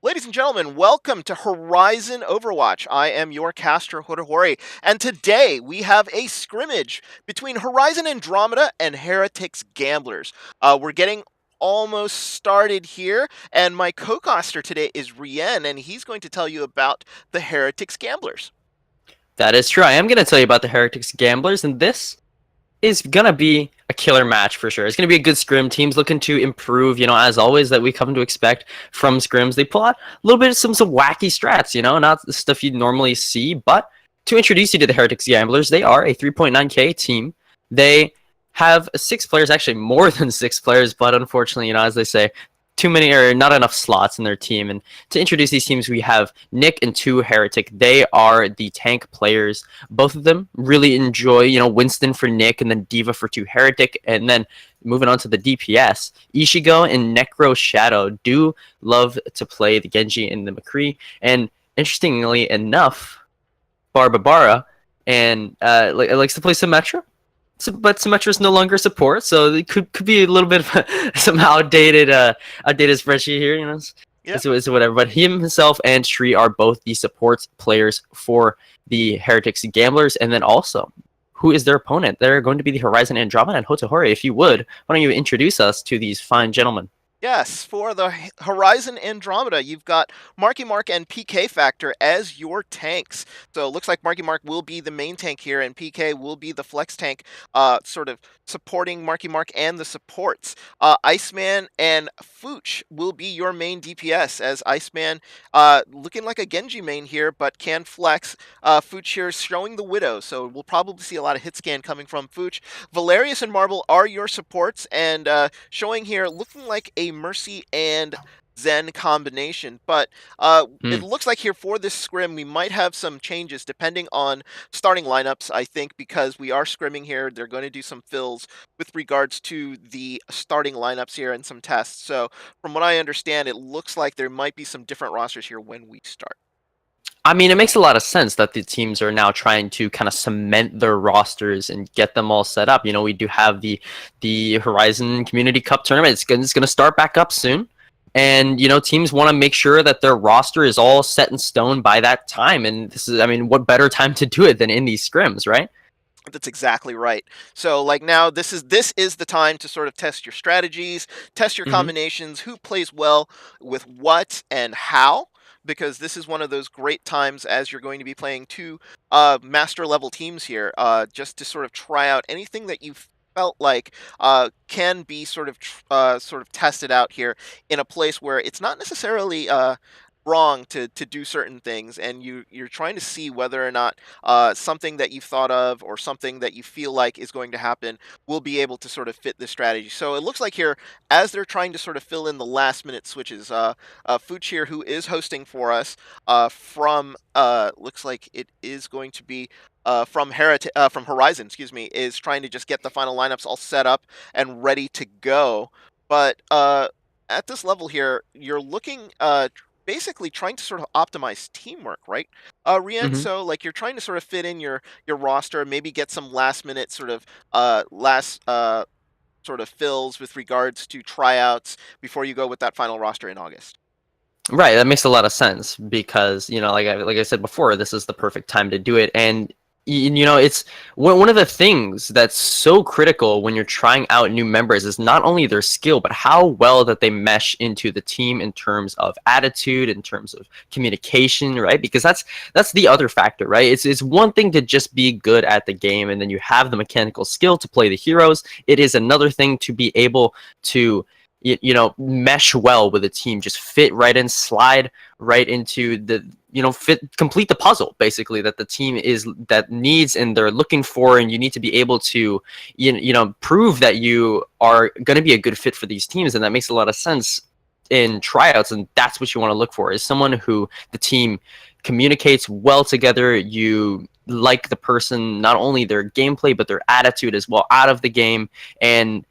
Ladies and gentlemen, welcome to Horizon Overwatch. I am your caster, Hodahori, and today we have a scrimmage between Horizon Andromeda and Heretics Gamblers. We're getting almost started here, and my co-caster today is Rien, and he's going to tell you about the Heretics Gamblers. That is true. I am going to tell you about the Heretics Gamblers, and this is going to be a killer match for sure. It's going to be a good scrim. Teams looking to improve, as always, that we come to expect from scrims. They pull out a little bit of some wacky strats, not the stuff you'd normally see. But to introduce you to the Heretics Gamblers, they are a 3.9k team. They have 6 players, actually more than 6 players, but unfortunately, as they say, too many or not enough slots in their team. And to introduce these teams, we have Nick and 2 Heretic. They are the tank players. Both of them really enjoy, Winston for Nick and then Diva for 2 Heretic. And then moving on to the DPS, Ishigo and Necro Shadow do love to play the Genji and the McCree. And interestingly enough, Barbara and likes to play Symmetra. But Symmetra is no longer support, so it could be a little bit of some outdated spreadsheet here, Yeah. It's whatever. But himself and Shree are both the support players for the Heretics Gamblers, and then also, who is their opponent? They're going to be the Horizon Andromeda and Hotohori. If you would, why don't you introduce us to these fine gentlemen? Yes, for the Horizon Andromeda, you've got Marky Mark and PK Factor as your tanks. So it looks like Marky Mark will be the main tank here, and PK will be the flex tank, sort of supporting Marky Mark and the supports. Iceman and Fooch will be your main DPS, as Iceman looking like a Genji main here, but can flex. Fooch here is showing the Widow, so we'll probably see a lot of hit scan coming from Fooch. Valerius and Marble are your supports, and showing here looking like a Mercy and Zen combination, but it looks like here for this scrim we might have some changes depending on starting lineups. I think because we are scrimming here, they're going to do some fills with regards to the starting lineups here and some tests. So from what I understand, it looks like there might be some different rosters here when we start. I mean, it makes a lot of sense that the teams are now trying to kind of cement their rosters and get them all set up. We do have the Horizon Community Cup tournament. It's going to start back up soon. And, teams want to make sure that their roster is all set in stone by that time. And this is, I mean, what better time to do it than in these scrims, right? That's exactly right. So like now this is the time to sort of test your strategies, test your combinations, who plays well with what and how, because this is one of those great times as you're going to be playing 2 master level teams here, just to sort of try out anything that you felt like can be sort of tested out here in a place where it's not necessarily wrong to do certain things, and you're trying to see whether or not something that you've thought of or something that you feel like is going to happen will be able to sort of fit this strategy. So it looks like here, as they're trying to sort of fill in the last minute switches, Fuch here, who is hosting for us from looks like it is going to be from Horizon, excuse me, is trying to just get the final lineups all set up and ready to go. But at this level here, you're looking basically trying to sort of optimize teamwork, right, Rien? hmm So like you're trying to sort of fit in your roster, maybe get some last minute sort of sort of fills with regards to tryouts before you go with that final roster in August. Right, that makes a lot of sense because like I said before, this is the perfect time to do it, and it's one of the things that's so critical when you're trying out new members is not only their skill but how well that they mesh into the team in terms of attitude, in terms of communication, right? Because that's the other factor, right? It's one thing to just be good at the game and then you have the mechanical skill to play the heroes. It is another thing to be able to mesh well with a team, just fit right in, slide right into the complete the puzzle basically that the team needs and they're looking for, and you need to be able to prove that you are going to be a good fit for these teams. And that makes a lot of sense in tryouts, and that's what you want to look for, is someone who the team communicates well together. You like the person, not only their gameplay but their attitude as well out of the game, and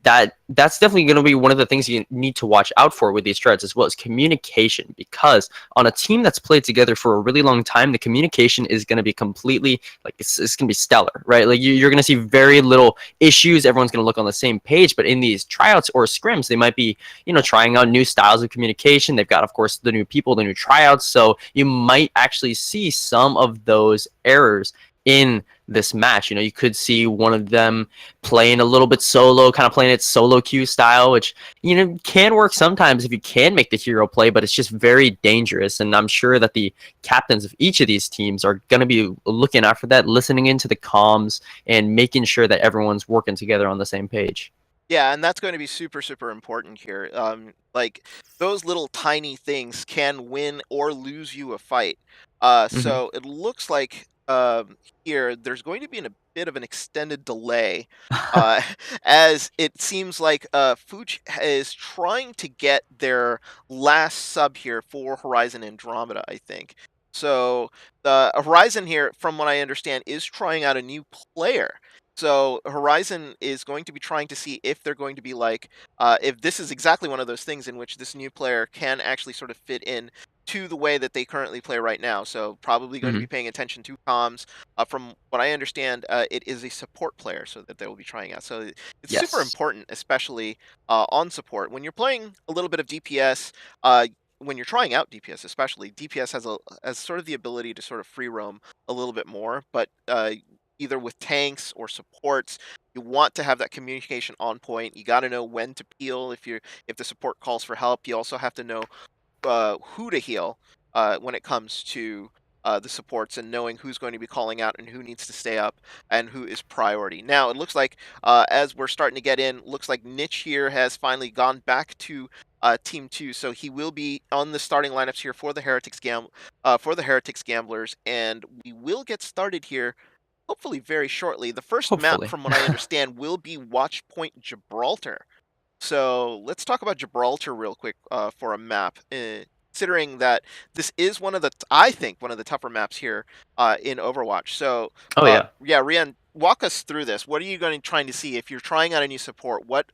that's definitely going to be one of the things you need to watch out for with these threads, as well as communication, because on a team that's played together for a really long time, the communication is going to be completely like it's going to be stellar, right? Like you're going to see very little issues. Everyone's going to look on the same page. But in these tryouts or scrims, they might be, trying out new styles of communication. They've got, of course, the new people, the new tryouts, so you might actually see some of those errors in this match. You could see one of them playing a little bit solo, kind of playing its solo queue style, which, can work sometimes if you can make the hero play, but it's just very dangerous. And I'm sure that the captains of each of these teams are going to be looking out for that, listening into the comms, and making sure that everyone's working together on the same page. Yeah, and that's going to be super, super important here. Like those little tiny things can win or lose you a fight. Hmm. So it looks like here there's going to be a bit of an extended delay, uh, as it seems like Fuji is trying to get their last sub here for Horizon Andromeda, I think. So the Horizon here, from what I understand, is trying out a new player. So Horizon is going to be trying to see if they're going to be like, if this is exactly one of those things in which this new player can actually sort of fit in to the way that they currently play right now. So probably going to Hmm. be paying attention to comms. From what I understand, it is a support player, so that they will be trying out. So it's super Yes. important, especially on support when you're playing a little bit of DPS. When you're trying out DPS, especially DPS has sort of the ability to sort of free roam a little bit more, but either with tanks or supports. You want to have that communication on point. You got to know when to peel if the support calls for help. You also have to know who to heal when it comes to the supports, and knowing who's going to be calling out and who needs to stay up and who is priority. Now it looks like as we're starting to get in, looks like Niche here has finally gone back to Team Two, so he will be on the starting lineups here for the Heretics Gamblers, and we will get started here hopefully very shortly. The first map, Hopefully. from what I understand, will be Watch Point Gibraltar. So let's talk about Gibraltar real quick for a map. Considering that this is I think, one of the tougher maps here in Overwatch. So, Oh yeah. yeah, Rian, walk us through this. What are you going to trying to see if you're trying out a new support? What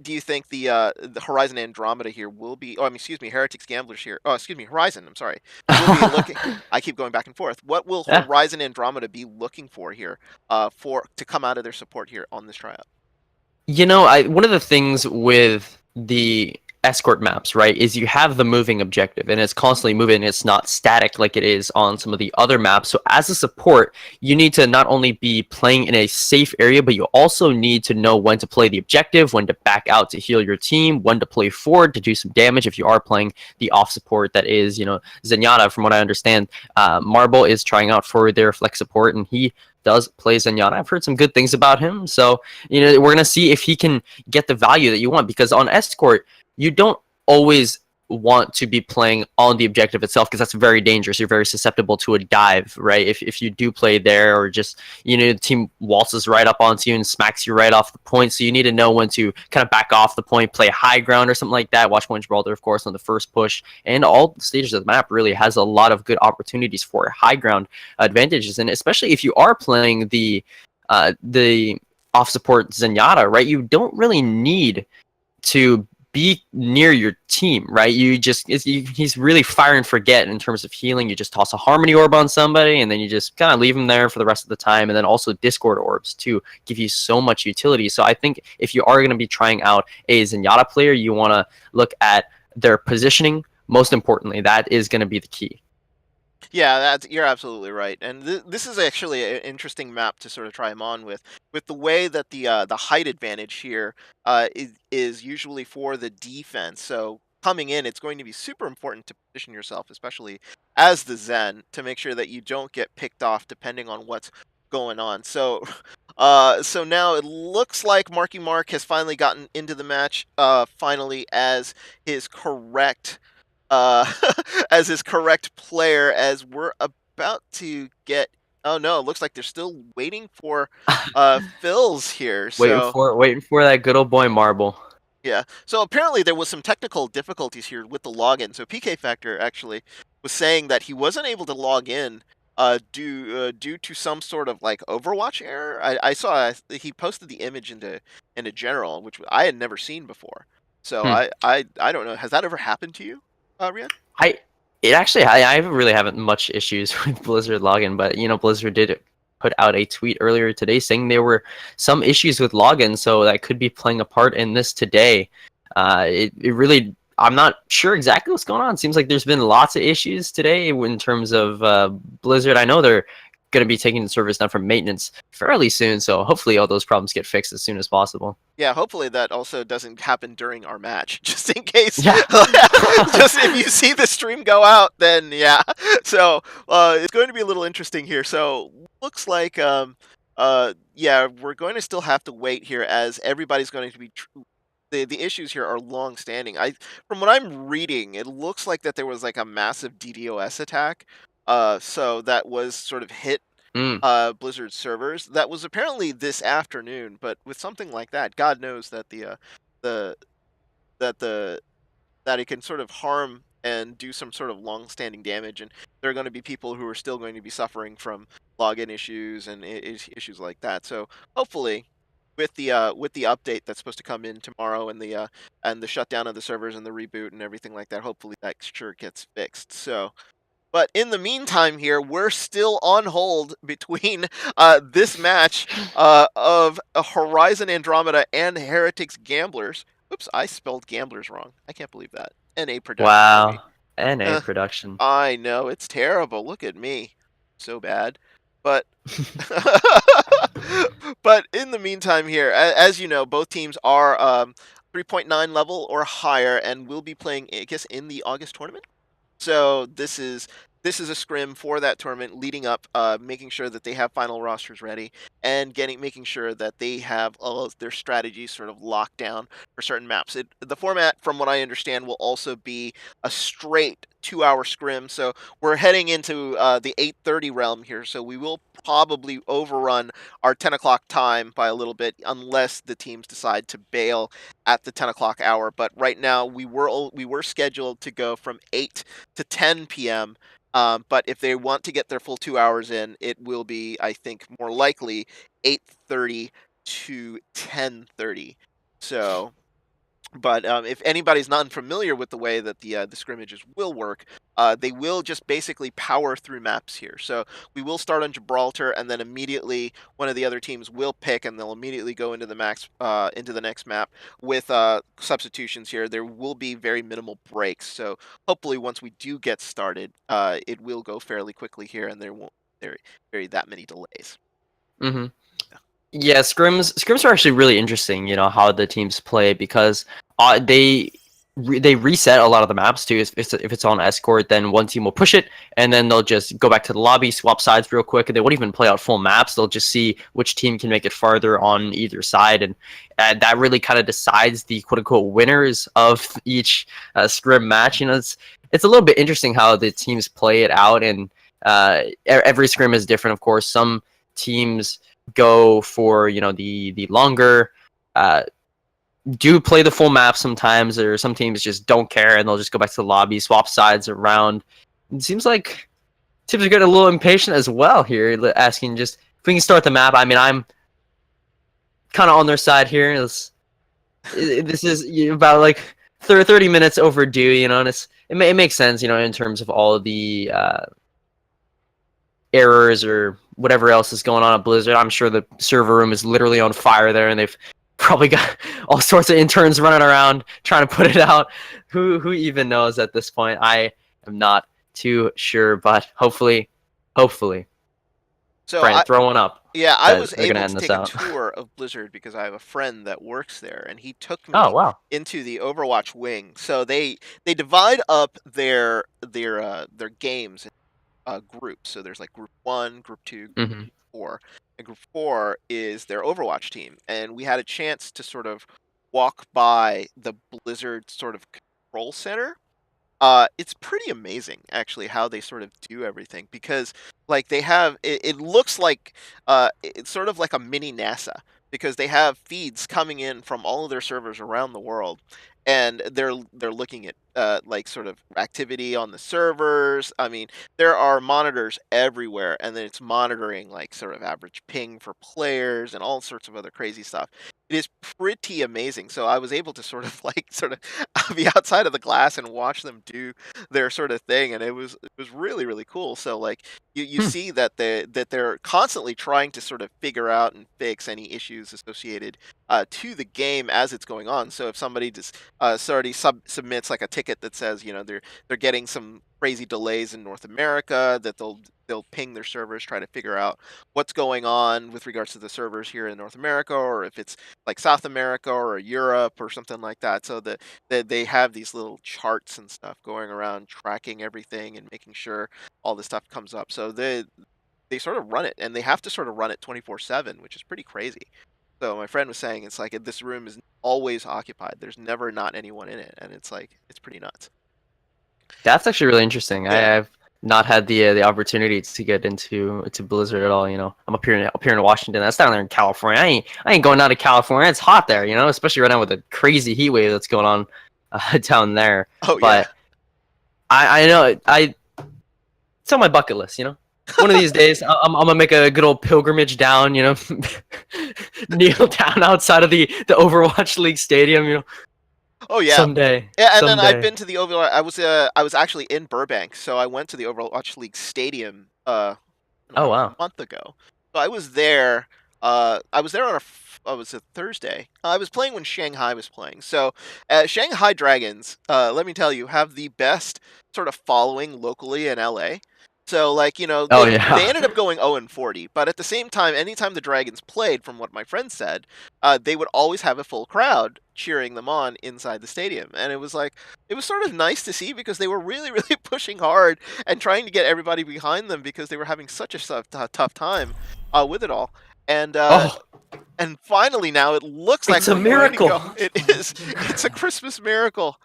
do you think the Horizon Andromeda here will be? Oh, I mean, excuse me, Heretics Gamblers here. Oh, excuse me, Horizon. I'm sorry. Will be looking. I keep going back and forth. What will Yeah. Horizon Andromeda be looking for here, for to come out of their support here on this tryout? I one of the things with the escort maps, right, is you have the moving objective and it's constantly moving. It's not static like it is on some of the other maps. So as a support, you need to not only be playing in a safe area, but you also need to know when to play the objective, when to back out to heal your team, when to play forward to do some damage if you are playing the off support that is, Zenyatta. From what I understand, Marble is trying out for their flex support, and he does play Zenyatta. I've heard some good things about him. So, we're going to see if he can get the value that you want, because on escort, you don't always want to be playing on the objective itself, because that's very dangerous. You're very susceptible to a dive, right? If you do play there, or just, the team waltzes right up onto you and smacks you right off the point. So you need to know when to kind of back off the point, play high ground or something like that. Watch Point Gibraltar, of course, on the first push, and all the stages of the map really has a lot of good opportunities for high ground advantages. And especially if you are playing the off support Zenyatta, right? You don't really need to be near your team, right? He's really fire and forget in terms of healing. You just toss a harmony orb on somebody, and then you just kind of leave them there for the rest of the time. And then also Discord orbs to give you so much utility. So I think if you are going to be trying out a Zenyatta player, you want to look at their positioning. Most importantly, that is going to be the key. Yeah, you're absolutely right, and this is actually an interesting map to sort of try him on with the way that the height advantage here is usually for the defense. So coming in, it's going to be super important to position yourself, especially as the Zen, to make sure that you don't get picked off depending on what's going on. So, so now it looks like Marky Mark has finally gotten into the match, finally as his correct uh, as his correct player, as we're about to get. Oh no, it looks like they're still waiting for Phil's here. So Waiting for that good old boy Marble. yeah. So apparently there was some technical difficulties here with the login. So PK Factor actually was saying that he wasn't able to log in due to some sort of like Overwatch error. I saw he posted the image into general, which I had never seen before. So Hmm. I don't know. Has that ever happened to you, Rian? I it actually I really haven't much issues with Blizzard login, but Blizzard did put out a tweet earlier today saying there were some issues with login, so that could be playing a part in this today. It really I'm not sure exactly what's going on. Seems like there's been lots of issues today in terms of Blizzard. I know they're going to be taking the servers down from maintenance fairly soon, so hopefully all those problems get fixed as soon as possible. Yeah, hopefully that also doesn't happen during our match, just in case. Yeah. Just if you see the stream go out, then yeah. So it's going to be a little interesting here. So looks like yeah, we're going to still have to wait here as everybody's going to be. The issues here are long standing. From what I'm reading, it looks like that there was like a massive DDoS attack. So that was sort of hit Mm. Blizzard servers. That was apparently this afternoon, but with something like that, God knows that the that the that it can sort of harm and do some sort of long-standing damage, and there are going to be people who are still going to be suffering from login issues and issues like that. So hopefully, with the update that's supposed to come in tomorrow and the shutdown of the servers and the reboot and everything like that, hopefully that sure gets fixed. So but in the meantime, here we're still on hold between this match of Horizon Andromeda and Heretics Gamblers. Oops, I spelled Gamblers wrong. I can't believe that. NA production for me. Wow. NA Uh, production. I know it's terrible. Look at me, so bad. But but in the meantime, here, as you know, both teams are 3.9 level or higher, and will be playing, I guess, in the August tournament. So this is a scrim for that tournament leading up, making sure that they have final rosters ready and making sure that they have all of their strategies sort of locked down for certain maps. The format, from what I understand, will also be a straight 2-hour scrim. So we're heading into the 8:30 realm here. So we will probably overrun our 10 o'clock time by a little bit, unless the teams decide to bail at the 10 o'clock hour. But right now we were scheduled to go from 8 to 10 p.m. But if they want to get their full 2 hours in, it will be, I think, more likely 8:30 to 10:30. So, but if anybody's not unfamiliar with the way that the scrimmages will work, they will just basically power through maps here. So we will start on Gibraltar, and then immediately one of the other teams will pick, and they'll immediately go into the next map with substitutions here. There will be very minimal breaks, so hopefully once we do get started, it will go fairly quickly here, and there won't very that many delays. Hmm. Yeah, scrims are actually really interesting. How the teams play because they reset a lot of the maps too. If it's on escort, then one team will push it, and then they'll just go back to the lobby, swap sides real quick, and they won't even play out full maps. They'll just see which team can make it farther on either side, and that really kind of decides the quote unquote winners of each scrim match. It's a little bit interesting how the teams play it out, and every scrim is different. Of course, some teams go for the longer do play the full map sometimes, or some teams just don't care and they'll just go back to the lobby, swap sides around. It seems like teams are getting a little impatient as well here, asking just if we can start the map. I mean, I'm kind of on their side here. This is about like 30 minutes overdue, and it makes sense, in terms of all of the errors or whatever else is going on at Blizzard. I'm sure the server room is literally on fire there, and they've probably got all sorts of interns running around trying to put it out. Who even knows at this point? I am not too sure, but hopefully, So Brandon, throw one up yeah, I that was they're gonna able to end this take a out. tour of Blizzard because I have a friend that works there, and he took Oh me wow. into the Overwatch wing. So they divide up their games in groups. So there's like Group 1, Group 2, Group Hmm. 4, and Group 4 is their Overwatch team. And we had a chance to sort of walk by the Blizzard sort of control center. It's pretty amazing actually how they sort of do everything, because like they have it looks like it's sort of like a mini NASA, because they have feeds coming in from all of their servers around the world, and they're looking at like sort of activity on the servers. I mean, there are monitors everywhere, and then it's monitoring like sort of average ping for players and all sorts of other crazy stuff. It is pretty amazing. So I was able to sort of like sort of be outside of the glass and watch them do their sort of thing, and it was really really cool. So like you Hmm. see that they're constantly trying to sort of figure out and fix any issues associated to the game as it's going on. So if somebody just already submits like a ticket that says, they're getting some crazy delays in North America, that they'll ping their servers, try to figure out what's going on with regards to the servers here in North America, or if it's like South America or Europe or something like that. So that they have these little charts and stuff going around tracking everything and making sure all this stuff comes up. So they sort of run it, and they have to sort of run it 24/7, which is pretty crazy. So my friend was saying it's like this room is always occupied. There's never not anyone in it, and it's like it's pretty nuts. That's actually really interesting. Yeah. I've not had the opportunity to get into Blizzard at all. I'm up here in Washington. That's down there in California. I ain't going out to California. It's hot there. Especially right now with the crazy heat wave that's going on down there. Oh yeah. But I know it's on my bucket list. One of these days, I'm gonna make a good old pilgrimage down. Kneel down outside of the Overwatch League stadium. Oh yeah. Someday, Yeah, and then I've someday. been to the Overwatch. I was actually in Burbank, so I went to the Overwatch League Stadium Oh about a wow. month ago. So I was there. I was there on was a Thursday. I was playing when Shanghai was playing. So Shanghai Dragons, let me tell you, have the best sort of following locally in LA. So like Oh they yeah. ended up going 0-40, but at the same time, anytime the Dragons played, from what my friend said, they would always have a full crowd cheering them on inside the stadium, and it was sort of nice to see because they were really really pushing hard and trying to get everybody behind them because they were having such a tough time with it all. And Oh, finally now it looks like it's a we're going to miracle. go. It is. It's a Christmas miracle.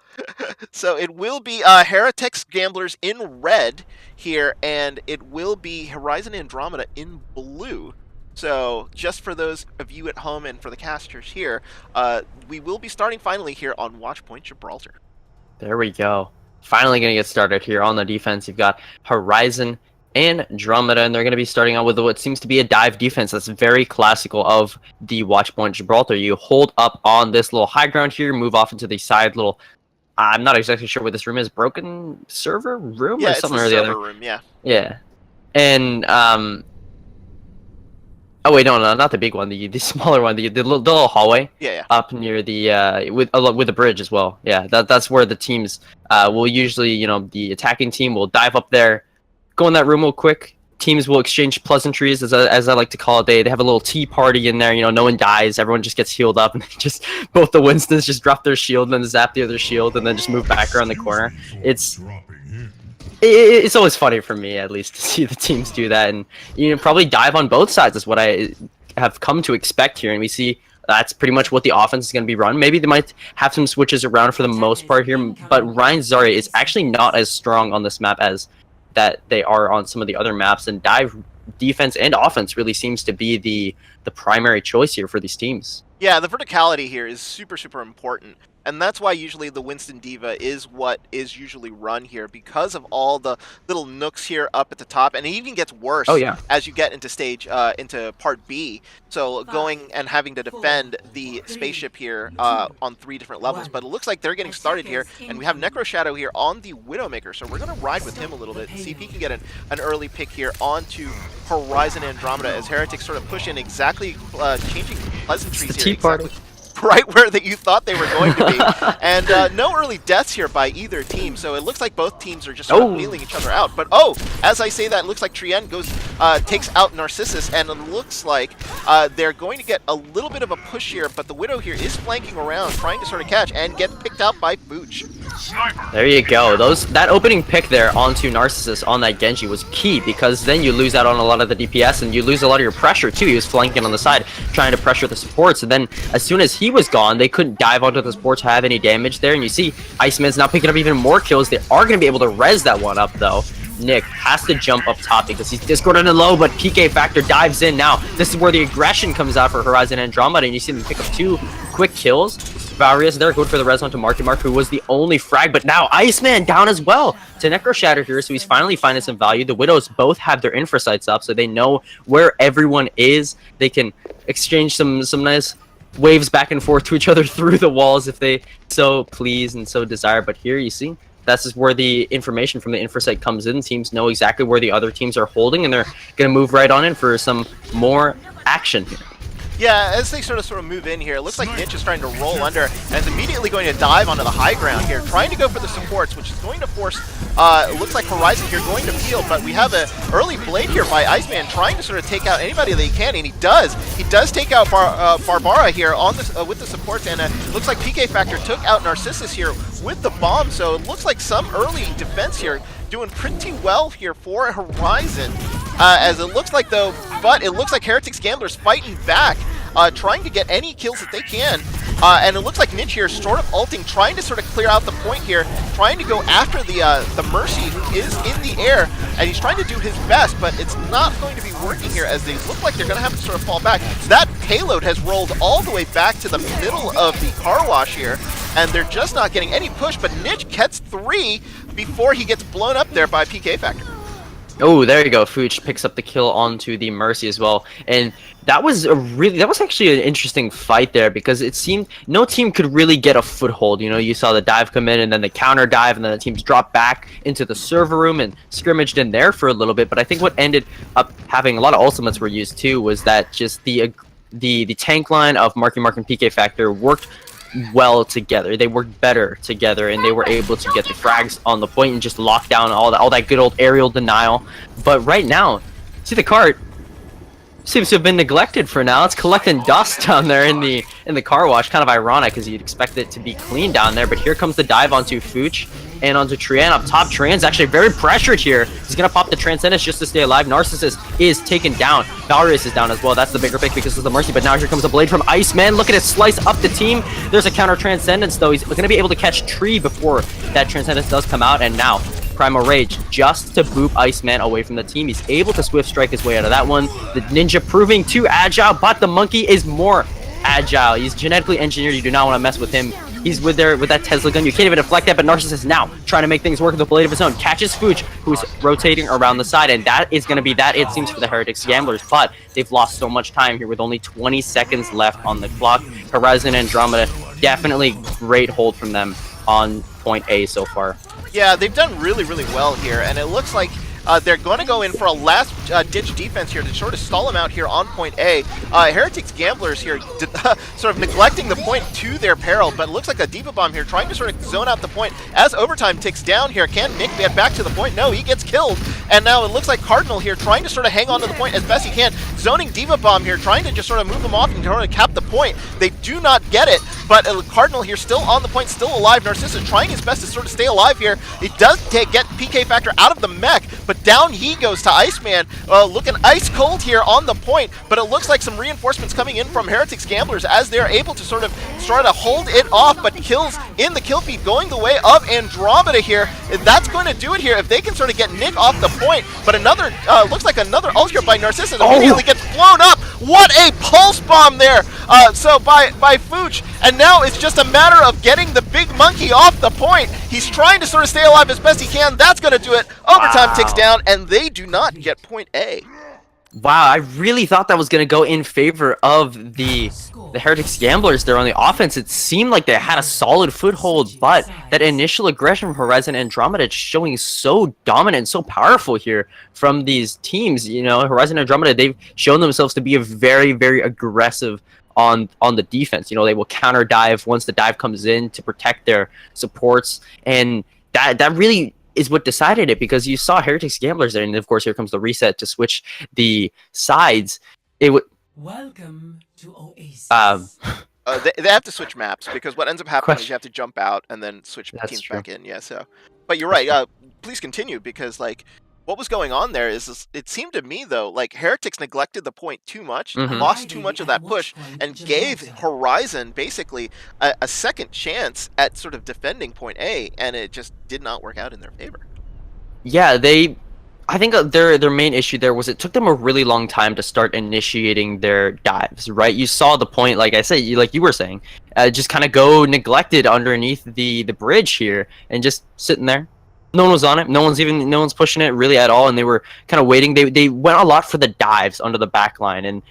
So it will be Heretics Gamblers in red here, and it will be Horizon Andromeda in blue. So just for those of you at home and for the casters here, we will be starting finally here on Watchpoint Gibraltar. There we go. Finally going to get started here on the defense. You've got Horizon and Andromeda, and they're going to be starting out with what seems to be a dive defense that's very classical of the Watchpoint Gibraltar. You hold up on this little high ground here, move off into the side little. I'm not exactly sure what this room is. Broken server room or Yeah, it's the something or the other. server room. Yeah. Yeah. And oh wait, no, not the big one, the smaller one, the little hallway Yeah. Yeah. up near the with the bridge as well. Yeah, that's where the teams will usually, the attacking team will dive up there, go in that room real quick. Teams will exchange pleasantries, as I like to call it. They have a little tea party in there. No one dies. Everyone just gets healed up, and just both the Winstons just drop their shield and then zap the other shield, and then just move back around the corner. It's it's always funny for me, at least, to see the teams do that, and probably dive on both sides is what I have come to expect here, and we see that's pretty much what the offense is going to be run. Maybe they might have some switches around for the most part here, but Ryan Zarya is actually not as strong on this map as that they are on some of the other maps, and dive defense and offense really seems to be the primary choice here for these teams. Yeah, the verticality here is super, super important. And that's why usually the Winston Diva is what is usually run here, because of all the little nooks here up at the top. And it even gets Oh worse yeah. as you get into part B. So going and having to defend the spaceship here on 3 different levels. But it looks like they're getting started here. And we have Necro Shadow here on the Widowmaker. So we're going to ride with him a little bit, see if he can get an early pick here onto Horizon Andromeda, as Heretics sort of push in exactly changing pleasantries It's the here. tea party. Exactly right where that you thought they were going to be. And no early deaths here by either team, so it looks like both teams are just sort of wheeling each other out. But as I say that, it looks like Trien takes out Narcissus, and it looks like they're going to get a little bit of a push here, but the Widow here is flanking around, trying to sort of catch and get picked out by Booch. There you go. That opening pick there onto Narcissus on that Genji was key, because then you lose out on a lot of the DPS and you lose a lot of your pressure too. He was flanking on the side, trying to pressure the supports, and then as soon as he was gone, they couldn't dive onto the supports to have any damage there. And you see Iceman's now picking up even more kills. They are going to be able to res that one up though. Nick has to jump up top because he's discorded and low, but PK Factor dives in now. This is where the aggression comes out for Horizon Andromeda, and you see them pick up 2 quick kills. Valrius there, going for the res onto Marky Mark, who was the only frag, but now Iceman down as well to Necro Shatter here, so he's finally finding some value. The Widows both have their infra sights up, so they know where everyone is. They can exchange some nice waves back and forth to each other through the walls if they so please and so desire. But here you see, that's just where the information from the infra site comes in. Teams know exactly where the other teams are holding, and they're going to move right on in for some more action here. Yeah, as they sort of move in here, it looks like Nitch is trying to roll under and is immediately going to dive onto the high ground here, trying to go for the supports, which is going to force, it looks like Horizon here going to field, but we have an early blade here by Iceman trying to sort of take out anybody that he can, and he does. He does take out Barbara here on this, with the supports, and looks like PK Factor took out Narcissus here with the bomb, so it looks like some early defense here doing pretty well here for Horizon. As it looks like though, but it looks like Heretics Gamblers fighting back, trying to get any kills that they can. And it looks like Ninja here sort of ulting, trying to sort of clear out the point here, trying to go after the Mercy, who is in the air, and he's trying to do his best, but it's not going to be working here, as they look like they're going to have to sort of fall back. That payload has rolled all the way back to the middle of the car wash here, and they're just not getting any push, but Nitch gets 3 before he gets blown up there by PK Factor. Oh, there you go. Fuch picks up the kill onto the Mercy as well. And that was actually an interesting fight there, because it seemed no team could really get a foothold. You know, you saw the dive come in and then the counter dive, and then the teams dropped back into the server room and scrimmaged in there for a little bit. But I think what ended up having a lot of ultimates were used too was that just the tank line of Marky Mark and PK Factor worked well together. They worked better together, and they were able to get the frags on the point and just lock down all that good old aerial denial. But right now, see, the cart seems to have been neglected for now. It's collecting dust down there in the car wash. Kind of ironic, because you'd expect it to be clean down there. But here comes the dive onto Fuch and onto Trian up top. Trian's actually very pressured here. He's gonna pop the Transcendence just to stay alive. Narcissus is taken down. Valrius is down as well. That's the bigger pick because of the Mercy. But now here comes a blade from Iceman. Look at it slice up the team. There's a counter Transcendence though. He's gonna be able to catch Tree before that Transcendence does come out. And now Primal Rage just to boop Iceman away from the team. He's able to Swift Strike his way out of that one. The Ninja proving too agile, but the Monkey is more agile. He's genetically engineered. You do not want to mess with him. He's with that Tesla gun. You can't even deflect that, but Narcissus now trying to make things work with a blade of his own. Catches Fuch, who's rotating around the side, and that is going to be that, it seems, for the Heretics Gamblers. But they've lost so much time here with only 20 seconds left on the clock. Horizon and Andromeda, definitely great hold from them on point A so far. Yeah, they've done really, really well here, and it looks like they're going to go in for a last-ditch defense here to sort of stall them out here on point A. Heretics Gamblers here sort of neglecting the point to their peril, but it looks like a Diva Bomb here trying to sort of zone out the point. As overtime ticks down here, can Nick get back to the point? No, he gets killed. And now it looks like Cardinal here trying to sort of hang on to the point as best he can. Zoning Diva Bomb here, trying to just sort of move them off and trying to cap the point. They do not get it, but Cardinal here still on the point, still alive. Narcissus trying his best to sort of stay alive here. He does get PK Factor out of the mech, but down he goes to Iceman, looking ice cold here on the point, but it looks like some reinforcements coming in from Heretics Gamblers as they're able to sort of try to hold it off, but kills in the kill feed going the way of Andromeda here. And that's going to do it here if they can sort of get Nick off the point, but another, looks like another ultra by Narcissus immediately gets blown up. What a pulse bomb there, so by Fuch, and now it's just a matter of getting the big monkey off the point. He's trying to sort of stay alive as best he can. That's going to do it. Overtime ticks down, and they do not get point A. Wow, I really thought that was going to go in favor of the Heretics Gamblers there on the offense. It seemed like they had a solid foothold, but that initial aggression from Horizon and Andromeda showing so dominant, so powerful here from these teams. You know, Horizon and Andromeda, they've shown themselves to be a very, very aggressive on the defense. You know, they will counter dive once the dive comes in to protect their supports, and that really is what decided it, because you saw Heretics Gamblers there, and of course here comes the reset to switch the sides. It would welcome to Oasis. They have to switch maps, because what ends up happening is you have to jump out and then switch teams back in. Yeah, so, but you're right. Please continue, because like what was going on there is it seemed to me though like Heretics neglected the point too much, lost too much of that push, and gave Horizon basically a second chance at sort of defending point A, and it just did not work out in their favor. Yeah, I think their main issue there was it took them a really long time to start initiating their dives, right? You saw the point, like I said, like you were saying, just kind of go neglected underneath the bridge here and just sitting there. No one was on it. No one's pushing it really at all, and they were kind of waiting. They went a lot for the dives under the back line, and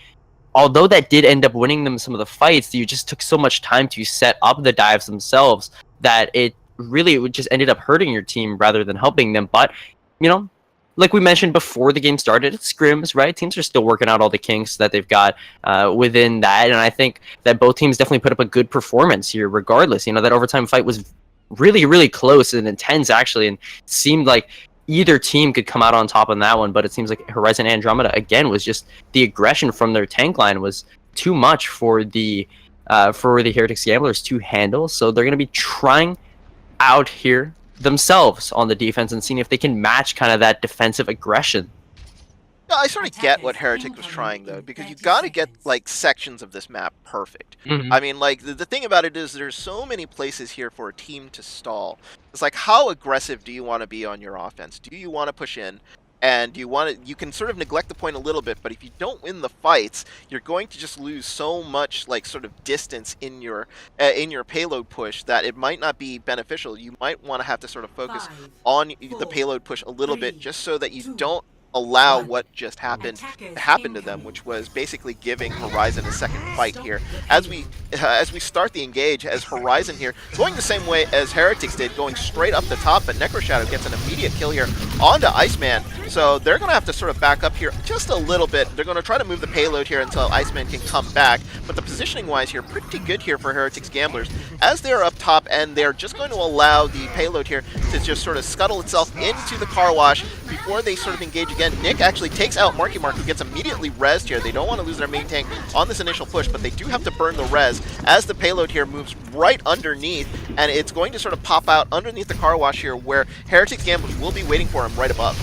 although that did end up winning them some of the fights, you just took so much time to set up the dives themselves that it really just ended up hurting your team rather than helping them. But you know, like we mentioned before the game started, it's scrims, right? Teams are still working out all the kinks that they've got within that, and I think that both teams definitely put up a good performance here, regardless. You know, that overtime fight was really, really close and intense, actually, and seemed like either team could come out on top on that one, but it seems like Horizon Andromeda, again, was just the aggression from their tank line was too much for the Heretics Gamblers to handle, so they're going to be trying out here themselves on the defense and seeing if they can match kind of that defensive aggression. Yeah, I sort of get what Heretic was trying, though, because you got to get, like, sections of this map perfect. I mean, like, the thing about it is there's so many places here for a team to stall. It's like, how aggressive do you want to be on your offense? Do you want to push in? And you can sort of neglect the point a little bit, but if you don't win the fights, you're going to just lose so much, like, sort of distance in your payload push that it might not be beneficial. You might want to have to sort of focus on the payload push a little bit, just so that you don't allow what just happened to happen to them, which was basically giving Horizon a second fight here. As we start the engage, as Horizon here, going the same way as Heretics did, going straight up the top, but Necroshadow gets an immediate kill here onto Iceman. So they're going to have to sort of back up here just a little bit. They're going to try to move the payload here until Iceman can come back, but the positioning-wise here, pretty good here for Heretics Gamblers, as they're up top, and they're just going to allow the payload here to just sort of scuttle itself into the car wash before they sort of engage again. Nick actually takes out Marky Mark, who gets immediately rezzed here. They don't want to lose their main tank on this initial push, but they do have to burn the res as the payload here moves right underneath, and it's going to sort of pop out underneath the car wash here, where Heretics Gamblers will be waiting for him right above.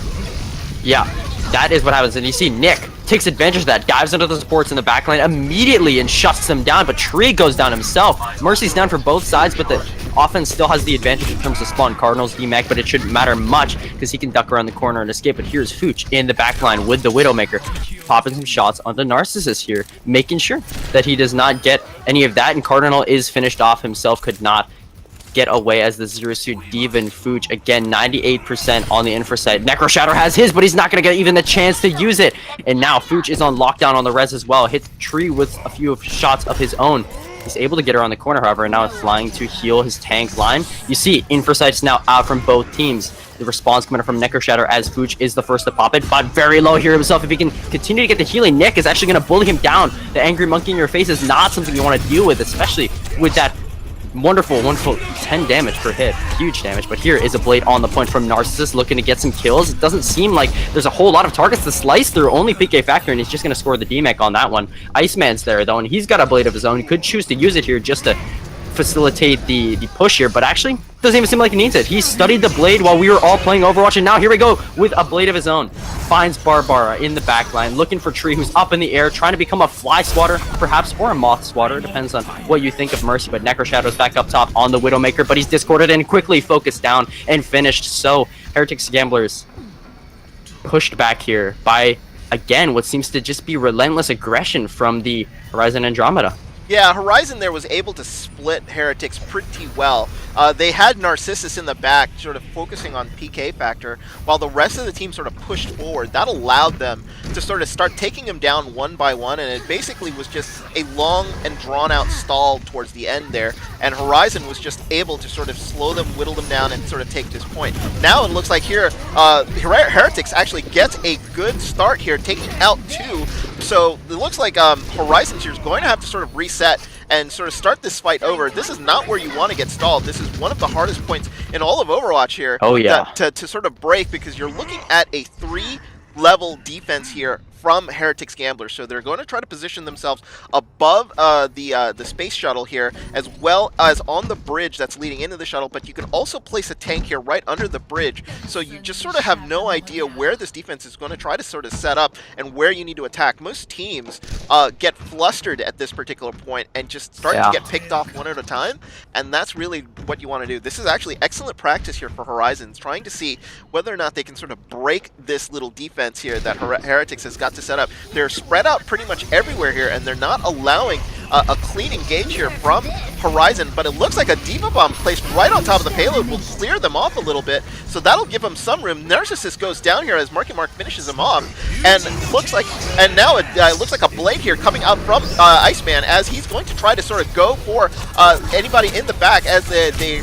Yeah, that is what happens, and you see Nick takes advantage of that, dives into the supports in the backline immediately and shuts them down, but Tree goes down himself. Mercy's down for both sides, but the offense still has the advantage in terms of spawn Cardinals DMAC, but it shouldn't matter much because he can duck around the corner and escape. But here's Fooch in the backline with the Widowmaker, popping some shots onto Narcissus here, making sure that he does not get any of that, and Cardinal is finished off himself, could not get away as the Zero Suit Diva and Fooch. Again, 98% on the infra side. Necroshadow has his, but he's not going to get even the chance to use it. And now Fooch is on lockdown on the res as well. Hits Tree with a few shots of his own. He's able to get around the corner, however, and now is flying to heal his tank line. You see, infra sights now out from both teams. The response coming from Necroshadow as Fooch is the first to pop it, but very low here himself. If he can continue to get the healing, Nick is actually going to bully him down. The angry monkey in your face is not something you want to deal with, especially with that wonderful 10 damage per hit. Huge damage, but here is a blade on the point from Narcissus looking to get some kills. It doesn't seem like there's a whole lot of targets to slice through, only PK Factor, and he's just going to score the DMAC on that one. Iceman's there, though, and he's got a blade of his own. He could choose to use it here just to facilitate the push here, but actually doesn't even seem like he needs it. He studied the blade while we were all playing Overwatch, and now here we go with a blade of his own. Finds Barbara in the backline, looking for Tree, who's up in the air, trying to become a fly swatter, perhaps, or a moth swatter, depends on what you think of Mercy, but Necroshadow's back up top on the Widowmaker, but he's discorded and quickly focused down and finished. So Heretics Gamblers pushed back here by, again, what seems to just be relentless aggression from the Horizon Andromeda. Yeah, Horizon there was able to split Heretics pretty well. They had Narcissus in the back, sort of focusing on PK Factor, while the rest of the team sort of pushed forward. That allowed them to sort of start taking him down one by one, and it basically was just a long and drawn-out stall towards the end there, and Horizon was just able to sort of slow them, whittle them down, and sort of take this point. Now it looks like here, Heretics actually gets a good start here, taking out two, so it looks like Horizon here is going to have to sort of reset and sort of start this fight over. This is not where you want to get stalled. This is one of the hardest points in all of Overwatch here. Oh, yeah. To sort of break, because you're looking at a 3-level defense here from Heretics Gamblers. So they're going to try to position themselves above the space shuttle here, as well as on the bridge that's leading into the shuttle. But you can also place a tank here right under the bridge, so you just sort of have no idea where this defense is going to try to sort of set up and where you need to attack. Most teams get flustered at this particular point and just start to get picked off one at a time, and that's really what you want to do. This is actually excellent practice here for Horizons, trying to see whether or not they can sort of break this little defense here that Heretics has got to set up. They're spread out pretty much everywhere here, and they're not allowing a clean engage here from Horizon, but it looks like a Diva Bomb placed right on top of the payload will clear them off a little bit, so that'll give them some room. Narcissus goes down here as Marky Mark finishes him off, and now it looks like a blade here coming out from Iceman, as he's going to try to sort of go for anybody in the back, as the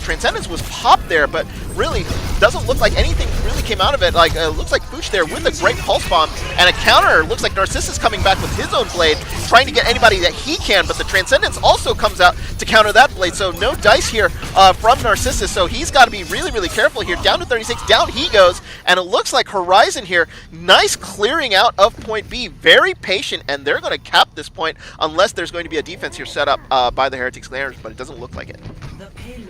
Transcendence was popped there, but really doesn't look like anything really came out of it. Like, looks like Fooch there with a great pulse bomb, and a counter. Looks like Narcissus coming back with his own blade, trying to get anybody that he can, but the Transcendence also comes out to counter that blade, so no dice here from Narcissus, so he's got to be really, really careful here. Down to 36, down he goes, and it looks like Horizon here, nice clearing out of point B, very patient, and they're going to cap this point unless there's going to be a defense here set up by the Heretics Glamours, but it doesn't look like it.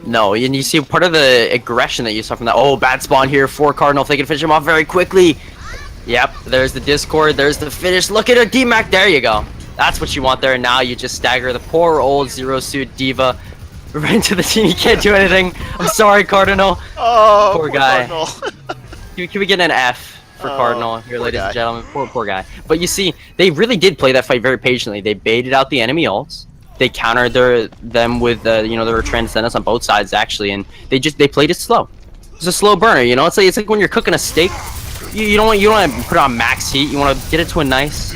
No, and you see part of the aggression that you saw from that. Oh, bad spawn here for Cardinal. If they can finish him off very quickly. Yep, there's the Discord. There's the finish. Look at a D-Mac. There you go. That's what you want there. And now you just stagger the poor old Zero Suit Diva right into the team. He can't do anything. I'm sorry, Cardinal. Oh, poor guy. Cardinal. Can we get an F for Cardinal here, ladies guy. and gentlemen? Poor guy. But you see, they really did play that fight very patiently. They baited out the enemy ults. They countered them with their Transcendence on both sides actually, and they played it slow. It's a slow burner, you know. It's like when you're cooking a steak, you don't want to put it on max heat. You want to get it to a nice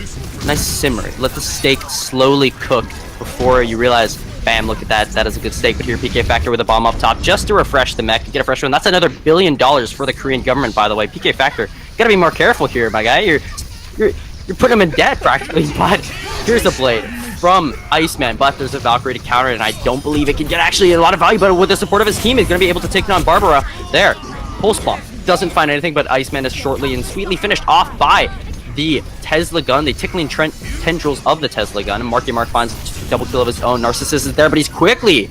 simmer. Let the steak slowly cook before you realize, bam, look at that. That is a good steak. But here, PK Factor with a bomb up top just to refresh the mech. Get a fresh one. That's another $1 billion for the Korean government, by the way. PK Factor, gotta be more careful here, my guy. You're putting him in debt practically. But here's the blade from Iceman, but there's a Valkyrie to counter it, and I don't believe it can get actually a lot of value, but with the support of his team, he's going to be able to take down Barbara. There, pulse bomb. Doesn't find anything, but Iceman is shortly and sweetly finished off by the Tesla gun, the tickling tendrils of the Tesla gun, and Marky Mark finds a double kill of his own. Narcissus is there, but he's quickly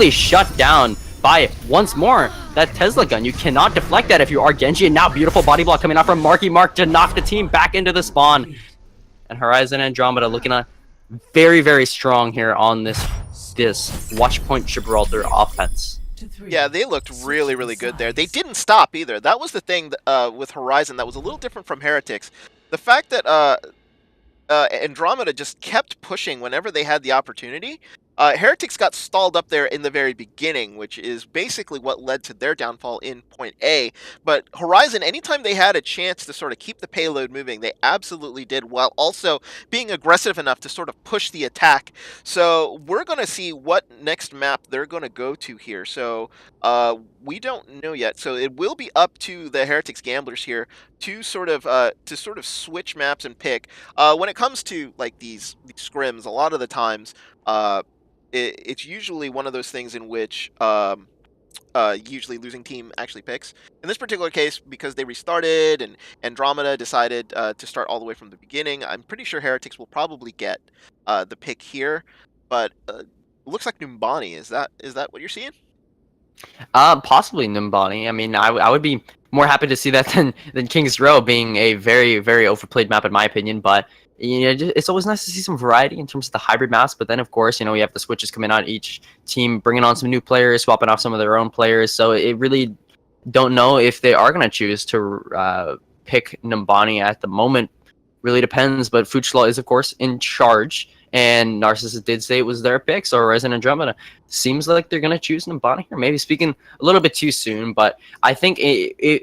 shut down by, once more, that Tesla gun. You cannot deflect that if you are Genji, and now beautiful body block coming out from Marky Mark to knock the team back into the spawn. And Horizon Andromeda looking at very, very strong here on this Watchpoint Gibraltar offense. Yeah, they looked really, really good there. They didn't stop either. That was the thing with Horizon that was a little different from Heretics. The fact that Andromeda just kept pushing whenever they had the opportunity. Heretics got stalled up there in the very beginning, which is basically what led to their downfall in point A. But Horizon, anytime they had a chance to sort of keep the payload moving, they absolutely did, while also being aggressive enough to sort of push the attack. So we're going to see what next map they're going to go to here. So we don't know yet. So it will be up to the Heretics Gamblers here to sort of switch maps and pick. When it comes to like these scrims, a lot of the times it's usually one of those things in which usually losing team actually picks. In this particular case, because they restarted and Andromeda decided to start all the way from the beginning, I'm pretty sure Heretics will probably get the pick here. But looks like Numbani. Is that what you're seeing? Possibly Numbani. I mean, I would be more happy to see that than King's Row being a very, very overplayed map in my opinion, but it's always nice to see some variety in terms of the hybrid maps. But then, of course, we have the switches coming out, each team bringing on some new players, swapping off some of their own players. So it really don't know if they are going to choose to pick Numbani at the moment. Really depends. But Fuchslaw is, of course, in charge. And Narcissus did say it was their pick. So Resident Andromeda seems like they're going to choose Numbani here. Maybe speaking a little bit too soon. But I think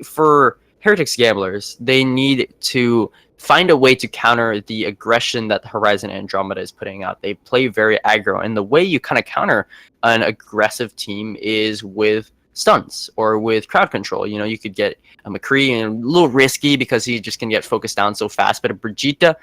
for Heretics Gamblers, they need to find a way to counter the aggression that the Horizon Andromeda is putting out. They play very aggro, and the way you kind of counter an aggressive team is with stunts or with crowd control. You could get a McCree, and a little risky because he just can get focused down so fast, but a Brigitte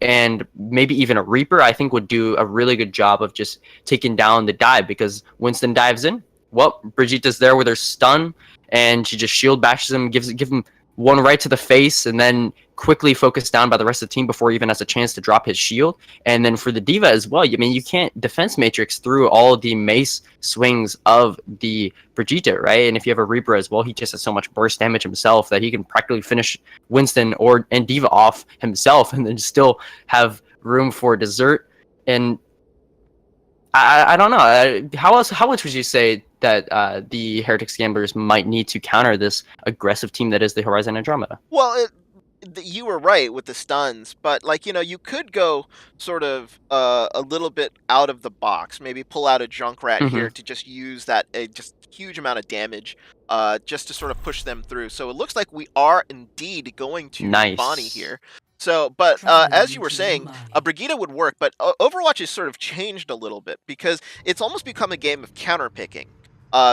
and maybe even a Reaper, I think, would do a really good job of just taking down the dive, because Winston dives in, well, Brigitte's there with her stun, and she just shield bashes him, give him one right to the face, and then quickly focused down by the rest of the team before he even has a chance to drop his shield. And then for the D.Va as well, I mean, you can't defense matrix through all of the mace swings of the Brigitte, right? And if you have a Reaper as well, he just has so much burst damage himself that he can practically finish Winston and D.Va off himself and then still have room for dessert. And I don't know. How much would you say that the Heretics Gamblers might need to counter this aggressive team that is the Horizon Andromeda? Well, you were right with the stuns, but like you could go sort of a little bit out of the box. Maybe pull out a Junkrat Mm-hmm. here to just use that just huge amount of damage, just to sort of push them through. So it looks like we are indeed going to Bonnie Nice. here. So, but as you were saying, a Brigitte would work, but Overwatch has sort of changed a little bit because it's almost become a game of counter picking.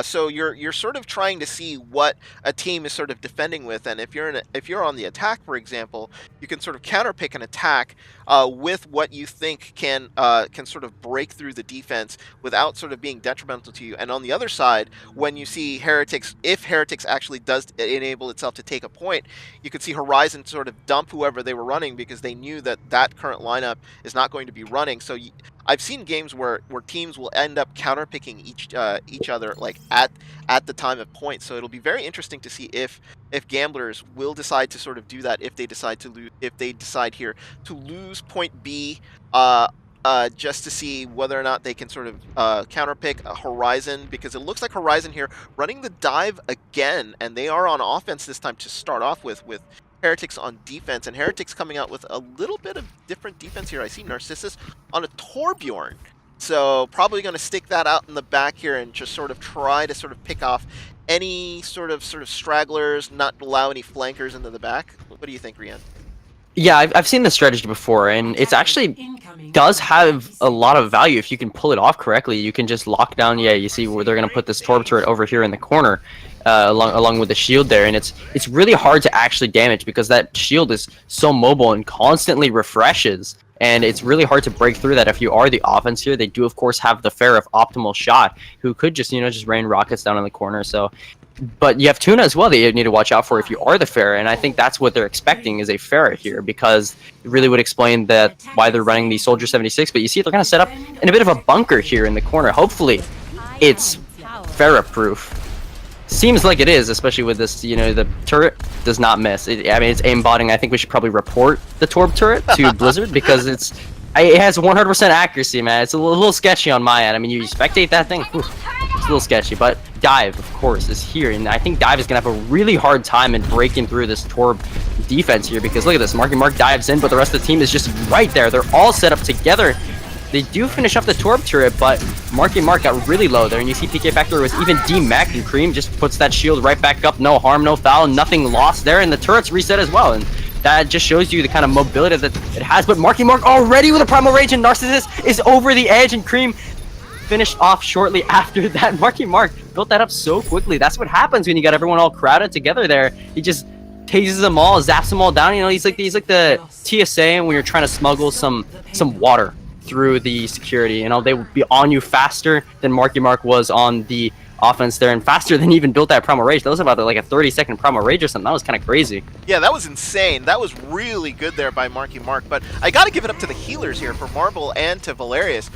So you're sort of trying to see what a team is sort of defending with, and if you're on the attack, for example, you can sort of counterpick an attack with what you think can sort of break through the defense without sort of being detrimental to you. And on the other side, when you see Heretics, if Heretics actually does enable itself to take a point, you could see Horizon sort of dump whoever they were running because they knew that that current lineup is not going to be running. So I've seen games where teams will end up counterpicking each other like at the time of points. So it'll be very interesting to see if gamblers will decide to sort of do that if they decide to lose, if they decide here to lose point B, just to see whether or not they can sort of counterpick a Horizon, because it looks like Horizon here running the dive again, and they are on offense this time to start off with Heretics on defense, and Heretics coming out with a little bit of different defense here. I see Narcissus on a Torbjorn, so probably going to stick that out in the back here and just sort of try to sort of pick off any sort of stragglers, not allow any flankers into the back. What do you think, Rian? Yeah, I've seen this strategy before, and it's actually does have a lot of value if you can pull it off correctly. You can just lock down. Yeah, you see where they're gonna put this Torb turret over here in the corner, along with the shield there, and it's really hard to actually damage because that shield is so mobile and constantly refreshes, and it's really hard to break through that if you are the offense here. They do of course have the Fair of Optimal Shot, who could just just rain rockets down in the corner. So. But you have Tuna as well that you need to watch out for if you are the Pharah, and I think that's what they're expecting is a Pharah here, because it really would explain that why they're running the Soldier 76. But you see they're going to set up in a bit of a bunker here in the corner. Hopefully it's Pharah proof. Seems like it is, especially with this, the turret does not miss. I mean, it's aimbotting. I think we should probably report the Torb turret to Blizzard because it has 100% accuracy, man. It's a little sketchy on my end. I mean, you spectate that thing, whew, it's a little sketchy, but Dive, of course, is here, and I think Dive is going to have a really hard time in breaking through this Torb defense here, because look at this, Marky Mark dives in, but the rest of the team is just right there. They're all set up together. They do finish off the Torb turret, but Marky Mark got really low there, and you see PK Factor was even D-Mac, and Cream just puts that shield right back up. No harm, no foul, nothing lost there, and the turret's reset as well, and that just shows you the kind of mobility that it has. But Marky Mark already with a Primal Rage, and Narcissus is over the edge, and Cream finished off shortly after that. Marky Mark built that up so quickly. That's what happens when you got everyone all crowded together there. He just tases them all, zaps them all down. He's like the TSA when you're trying to smuggle some water through the security. They would be on you faster than Marky Mark was on the offense there, and faster than even built that Primal Rage. That was about like a 30-second Primal Rage or something. That was kind of crazy. Yeah, that was insane. That was really good there by Marky Mark, but I gotta give it up to the healers here, for Marble and to Valerius,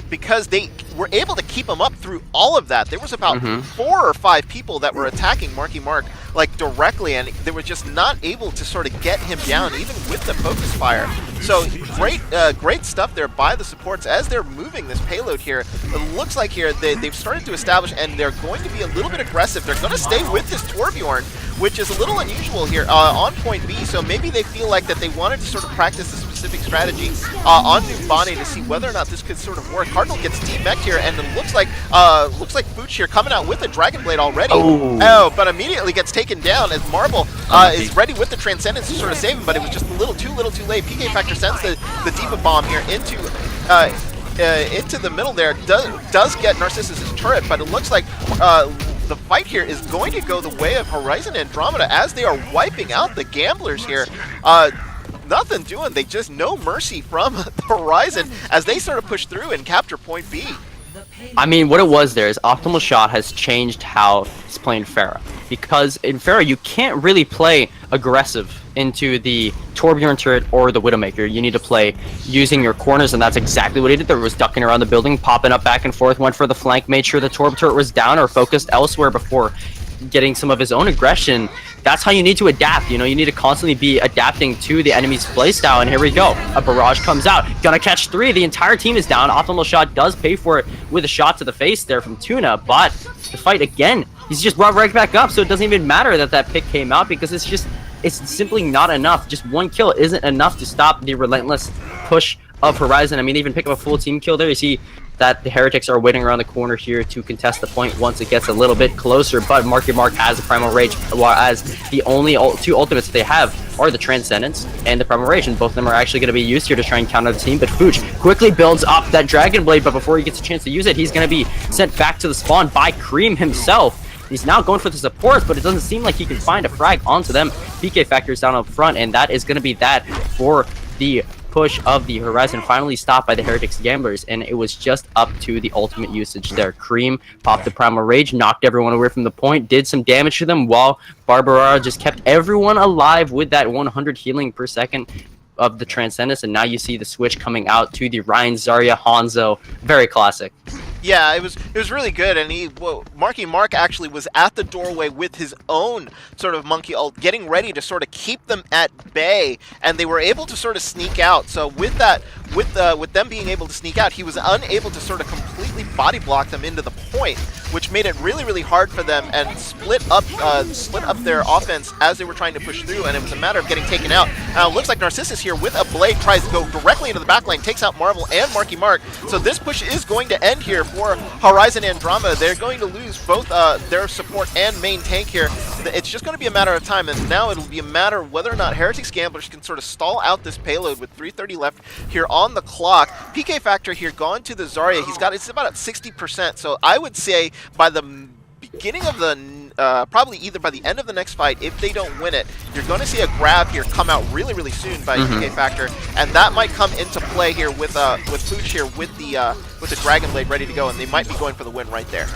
because they were able to keep him up through all of that. There was about 4 or 5 people that were attacking Marky Mark like directly, and they were just not able to sort of get him down, even with the focus fire. So great stuff there by the supports as they're moving this payload here. It looks like here they've started to establish, and they're going to be a little bit aggressive. They're going to stay with this Torbjorn, which is a little unusual here on point B. So maybe they feel like that they wanted to sort of practice a specific strategy on Numbani to see whether or not this could sort of work. Cardinal gets D-mech'd here, and it looks like Fooch here coming out with a Dragon Blade already. Oh, but immediately gets taken down as Marble is ready with the Transcendence to sort of save him, but it was just a little too late. PK Factor sends the D.Va bomb here into the middle there. Does get Narcissus' turret, but it looks like the fight here is going to go the way of Horizon Andromeda as they are wiping out the Gamblers here. Nothing doing. They just no mercy from Horizon as they sort of push through and capture point B. I mean, what it was there is Optimal Shot has changed how he's playing Pharah. Because in Pharah, you can't really play aggressive into the Torbjorn turret or the Widowmaker. You need to play using your corners, and that's exactly what he did. There was ducking around the building, popping up back and forth, went for the flank, made sure the Torb turret was down or focused elsewhere before getting some of his own aggression. That's how you need to adapt. You know, you need to constantly be adapting to the enemy's playstyle. And here we go. A barrage comes out. Gonna catch 3. The entire team is down. Optimal Shot does pay for it with a shot to the face there from Tuna, but the fight again, he's just brought right back up. So it doesn't even matter that that pick came out because it's simply not enough. Just one kill isn't enough to stop the relentless push of Horizon. I mean, even pick up a full team kill there. You see that the Heretics are waiting around the corner here to contest the point once it gets a little bit closer, but Marky Mark has the Primal Rage, whereas the only two ultimates they have are the Transcendence and the Primal Rage, and both of them are actually going to be used here to try and counter the team. But Fooch quickly builds up that Dragon Blade, but before he gets a chance to use it, he's going to be sent back to the spawn by Cream himself. He's now going for the supports, but it doesn't seem like he can find a frag onto them. PK Factor's down up front, and that is going to be that for the push of the Horizon, finally stopped by the Heretics Gamblers, and it was just up to the ultimate usage there. Cream popped the Primal Rage, knocked everyone away from the point, did some damage to them, while Barbara just kept everyone alive with that 100 healing per second of the Transcendence, and now you see the switch coming out to the Ryan, Zarya, Hanzo. Very classic. Yeah, it was really good, and Marky Mark actually was at the doorway with his own sort of monkey ult, getting ready to sort of keep them at bay, and they were able to sort of sneak out. So with that, with them being able to sneak out, he was unable to sort of completely body block them into the point, which made it really, really hard for them and split up their offense as they were trying to push through, and it was a matter of getting taken out. Now it looks like Narcissus here with a blade tries to go directly into the backline, takes out Marvel and Marky Mark. So this push is going to end here for Horizon Andromeda. They're going to lose both their support and main tank here. It's just going to be a matter of time, and now it'll be a matter of whether or not Heretics Gamblers can sort of stall out this payload with 3:30 left here on the clock. PK Factor here gone to the Zarya. It's about at 60%, so I would say by the beginning of the probably either by the end of the next fight, if they don't win it, you're going to see a grab here come out really, really soon by PK Factor, and that might come into play here with Pooch here with the Dragon Blade ready to go, and they might be going for the win right there.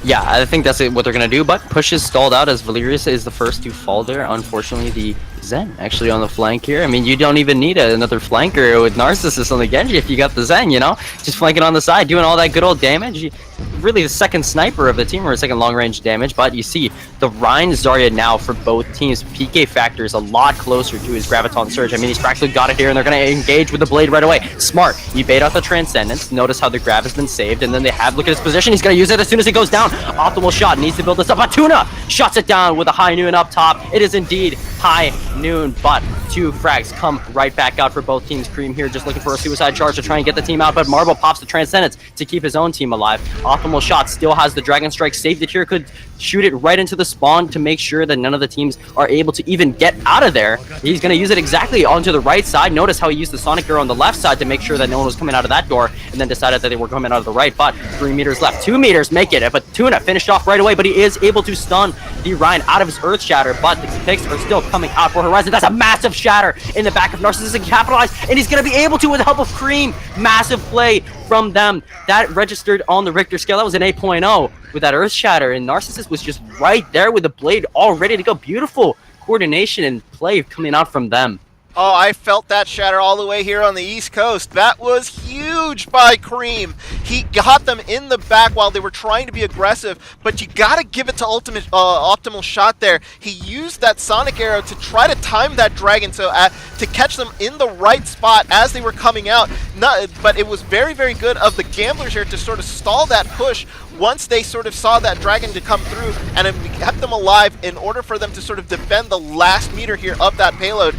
Yeah, I think that's what they're going to do, but Push is stalled out as Valerius is the first to fall there. Unfortunately, the Zen actually on the flank here. I mean, you don't even need another flanker with Narcissus on the Genji if you got the Zen, you know? Just flanking on the side, doing all that good old damage. Really the second sniper of the team, or second long-range damage, but you see the Rhine Zarya now for both teams. PK Factor is a lot closer to his Graviton Surge. I mean, he's practically got it here, and they're going to engage with the Blade right away. Smart. You bait out the Transcendence. Notice how the grab has been saved, and then they have, look at his position. He's going to use it as soon as he goes down. Optimal Shot needs to build this up. Atuna shuts it down with a High Noon up top. It is indeed High Noon, but 2 frags come right back out for both teams. Cream here just looking for a suicide charge to try and get the team out, but Marble pops the Transcendence to keep his own team alive. Optimal Shot still has the Dragon Strike. Saved it here, could shoot it right into the spawn to make sure that none of the teams are able to even get out of there. He's going to use it exactly onto the right side. Notice how he used the Sonic Arrow on the left side to make sure that no one was coming out of that door, and then decided that they were coming out of the right, but 3 meters left. 2 meters make it, but Tuna finished off right away, but he is able to stun the Ryan out of his Earth Shatter, but the picks are still coming out for Horizon. That's a massive shatter in the back of Narcissus and capitalize, and he's going to be able to with the help of Cream. Massive play from them. That registered on the Richter scale. That was an 8.0 with that Earth Shatter, and Narcissus was just right there with the blade all ready to go. Beautiful coordination and play coming out from them. Oh, I felt that shatter all the way here on the East Coast. That was huge by Cream. He got them in the back while they were trying to be aggressive, but you gotta give it to Optimal Shot there. He used that Sonic Arrow to try to time that Dragon so to catch them in the right spot as they were coming out. But it was very, very good of the Gamblers here to sort of stall that push once they sort of saw that Dragon to come through, and it kept them alive in order for them to sort of defend the last meter here of that payload.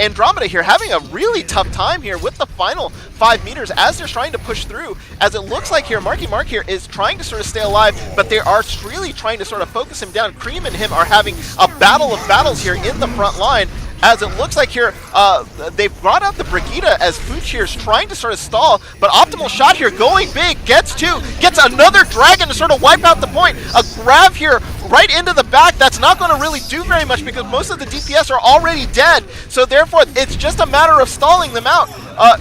Andromeda here having a really tough time here with the final 5 meters as they're trying to push through, as it looks like here Marky Mark here is trying to sort of stay alive, but they are really trying to sort of focus him down. Cream and him are having a battle of battles here in the front line, as it looks like here they've brought out the Brigitte as Fooch here is trying to sort of stall, but Optimal Shot here going big, gets another Dragon to sort of wipe out the point. A grab here right into the back. That's not going to really do very much because most of the DPS are already dead. So therefore, it's just a matter of stalling them out.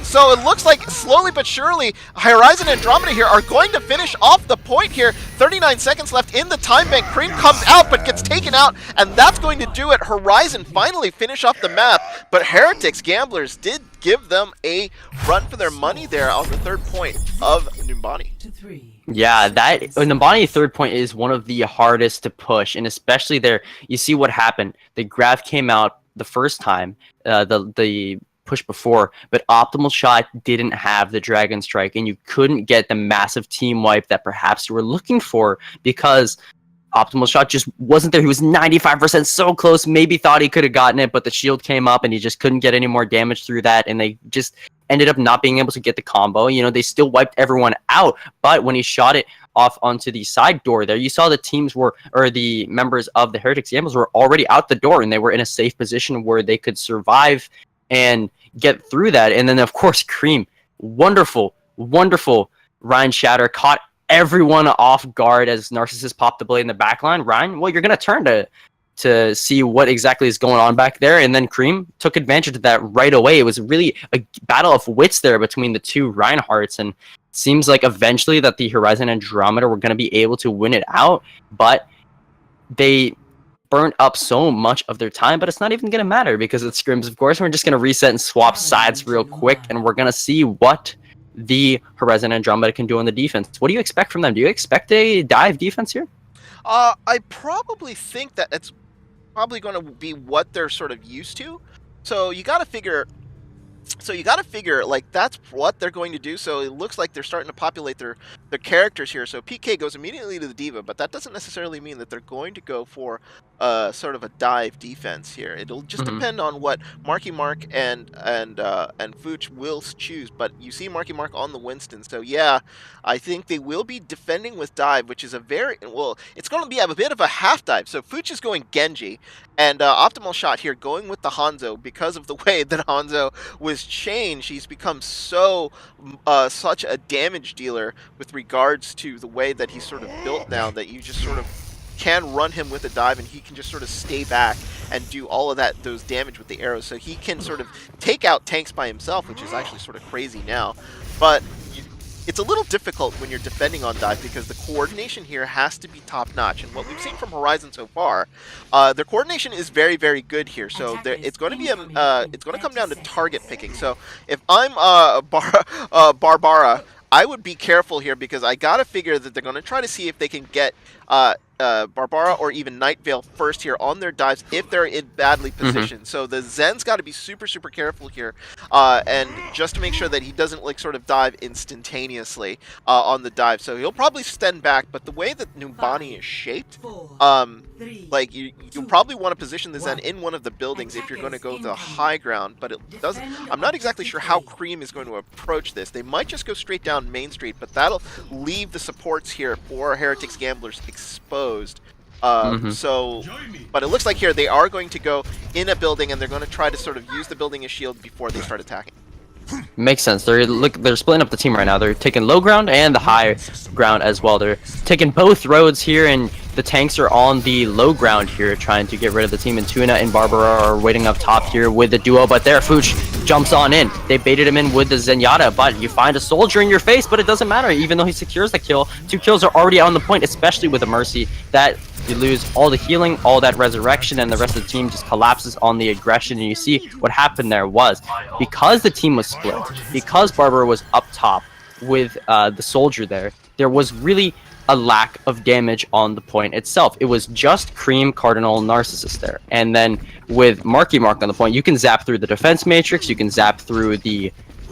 So it looks like slowly but surely, Horizon and Andromeda here are going to finish off the point here. 39 seconds left in the time bank. Cream comes out but gets taken out, and that's going to do it. Horizon finally finish off the map, but Heretics Gamblers did give them a run for their money there on the third point of Numbani. Yeah, that Numbani third point is one of the hardest to push, and especially there, you see what happened. The graph came out the first time, the push before, but Optimal Shot didn't have the Dragon Strike, and you couldn't get the massive team wipe that perhaps you were looking for because Optimal Shot just wasn't there. He was 95% so close, maybe thought he could have gotten it, but the shield came up and he just couldn't get any more damage through that, and they just ended up not being able to get the combo. You know, they still wiped everyone out, but when he shot it off onto the side door there, you saw the teams were, or the members of the Heretics Gamblers were already out the door, and they were in a safe position where they could survive and get through that. And then, of course, Cream, wonderful Ryan Shatter caught everyone off guard as Narcissus popped the blade in the backline. Ryan, well, you're going to turn to see what exactly is going on back there, and then Cream took advantage of that right away. It was really a battle of wits there between the two Reinhardts, and it seems like eventually that the Horizon Andromeda were going to be able to win it out, but they burnt up so much of their time, but it's not even going to matter because it's scrims, of course. We're just going to reset and swap sides real quick, and we're going to see what the Horizon Andromeda can do on the defense. What do you expect from them? Do you expect a dive defense here? I probably think that it's probably going to be what they're sort of used to. So you got to figure like that's what they're going to do. So it looks like they're starting to populate their characters here. So PK goes immediately to the Diva, but that doesn't necessarily mean that they're going to go for sort of a dive defense here. It'll just depend on what Marky Mark and Fooch will choose. But you see Marky Mark on the Winston, so yeah, I think they will be defending with dive, which is a very it's going to be a bit of a half dive. So Fooch is going Genji, and Optimal Shot here going with the Hanzo because of the way that Hanzo was changed. He's become so such a damage dealer with regards to the way that he's sort of built now, that you just sort of can run him with a dive and he can just sort of stay back and do all of those damage with the arrows. So he can sort of take out tanks by himself, which is actually sort of crazy now. But it's a little difficult when you're defending on dive because the coordination here has to be top-notch. And what we've seen from Horizon so far, their coordination is very, very good here. So it's going to be it's going to come down to target picking. So if I'm Barbara, I would be careful here because I gotta figure that they're going to try to see if they can get Barbara or even Night Veil first here on their dives if they're in badly positioned. So the Zen's got to be super, super careful here, and just to make sure that he doesn't like sort of dive instantaneously on the dive. So he'll probably stand back, but the way that Numbani is shaped, like you'll probably want to position the Zen in one of the buildings if you're going to go the high ground, but it doesn't. I'm not exactly sure how Cream is going to approach this. They might just go straight down Main Street, but that'll leave the supports here for Heretics Gamblers exposed. So, but it looks like here they are going to go in a building and they're going to try to sort of use the building as shield before they start attacking. Makes sense. They're splitting up the team right now. They're taking low ground and the high ground as well. They're taking both roads here, and the tanks are on the low ground here, trying to get rid of the team. And Tuna and Barbara are waiting up top here with the duo, but there, Fooch jumps on in. They baited him in with the Zenyatta, but you find a soldier in your face, but it doesn't matter. Even though he secures the kill, 2 kills are already on the point, especially with a Mercy. That you lose all the healing, all that resurrection, and the rest of the team just collapses on the aggression. And you see what happened there was, because the team was split, because Barbara was up top with the soldier there was really a lack of damage on the point itself. It was just Cream, Cardinal, Narcissus there. And then with Marky Mark on the point, you can zap through the defense matrix, you can zap through the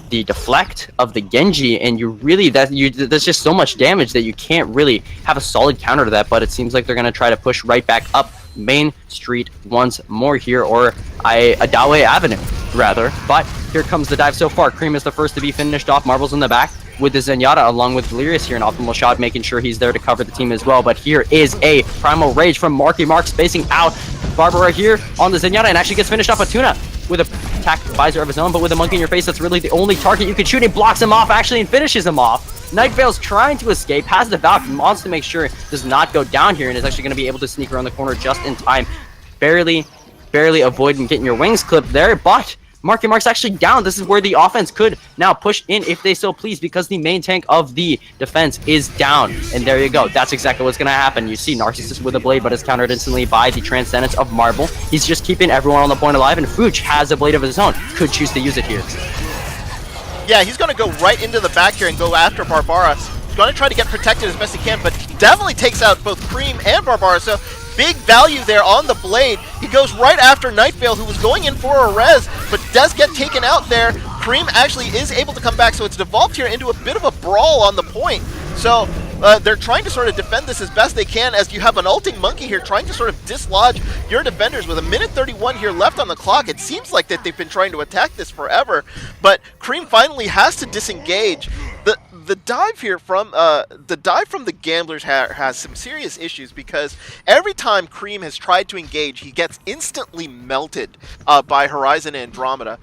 deflect of the Genji, and there's just so much damage that you can't really have a solid counter to that. But it seems like they're going to try to push right back up Main Street once more here, or Adawe Avenue rather. But here comes the dive so far. Cream is the first to be finished off. Marbles in the back with the Zenyatta along with Delirious here, an Optimal Shot making sure he's there to cover the team as well. But here is a Primal Rage from Marky Mark spacing out Barbara here on the Zenyatta, and actually gets finished off by Tuna with a attack visor of his own, but with a monkey in your face, that's really the only target you can shoot. He blocks him off actually and finishes him off. Night Veil's trying to escape, has the Valk, wants to make sure it does not go down here, and is actually going to be able to sneak around the corner just in time. Barely avoiding getting your wings clipped there, but Mark's actually down. This is where the offense could now push in if they so please, because the main tank of the defense is down. And there you go. That's exactly what's going to happen. You see Narcissus with a blade, but is countered instantly by the Transcendence of Marble. He's just keeping everyone on the point alive, and Fuch has a blade of his own. Could choose to use it here. Yeah, he's going to go right into the back here and go after Barbara. He's going to try to get protected as best he can, but he definitely takes out both Cream and Barbara, so big value there on the blade. He goes right after Night Veil, who was going in for a res, but does get taken out there. Cream actually is able to come back, so it's devolved here into a bit of a brawl on the point. So they're trying to sort of defend this as best they can, as you have an ulting monkey here trying to sort of dislodge your defenders with a minute 31 here left on the clock. It seems like that they've been trying to attack this forever, but Cream finally has to disengage. The dive here from the Gamblers has some serious issues, because every time Cream has tried to engage, he gets instantly melted by Horizon and Andromeda.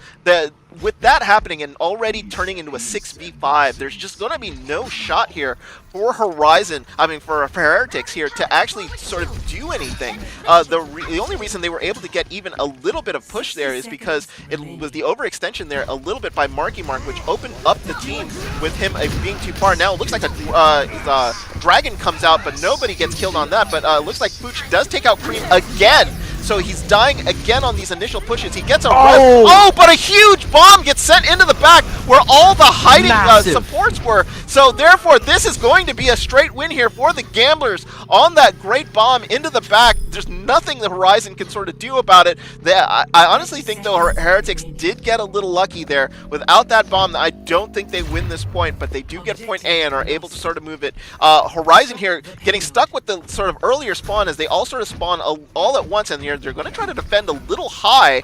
With that happening and already turning into a 6v5, there's just going to be no shot here for for Heretics here to actually sort of do anything. The only reason they were able to get even a little bit of push there is because it was the overextension there a little bit by Mark, which opened up the team with him being too far. Now it looks like a dragon comes out, but nobody gets killed on that. But it looks like Fuch does take out Cream again. So he's dying again on these initial pushes. He gets a but a huge bomb gets sent into the back where all the hiding supports were. So therefore, this is going to be a straight win here for the Gamblers on that great bomb into the back. There's nothing the Horizon can sort of do about it. I honestly think, though, Heretics did get a little lucky there. Without that bomb, I don't think they win this point, but they do get point A and are able to sort of move it. Horizon here getting stuck with the sort of earlier spawn, as they all sort of spawn all at once, and they're going to try to defend a little high.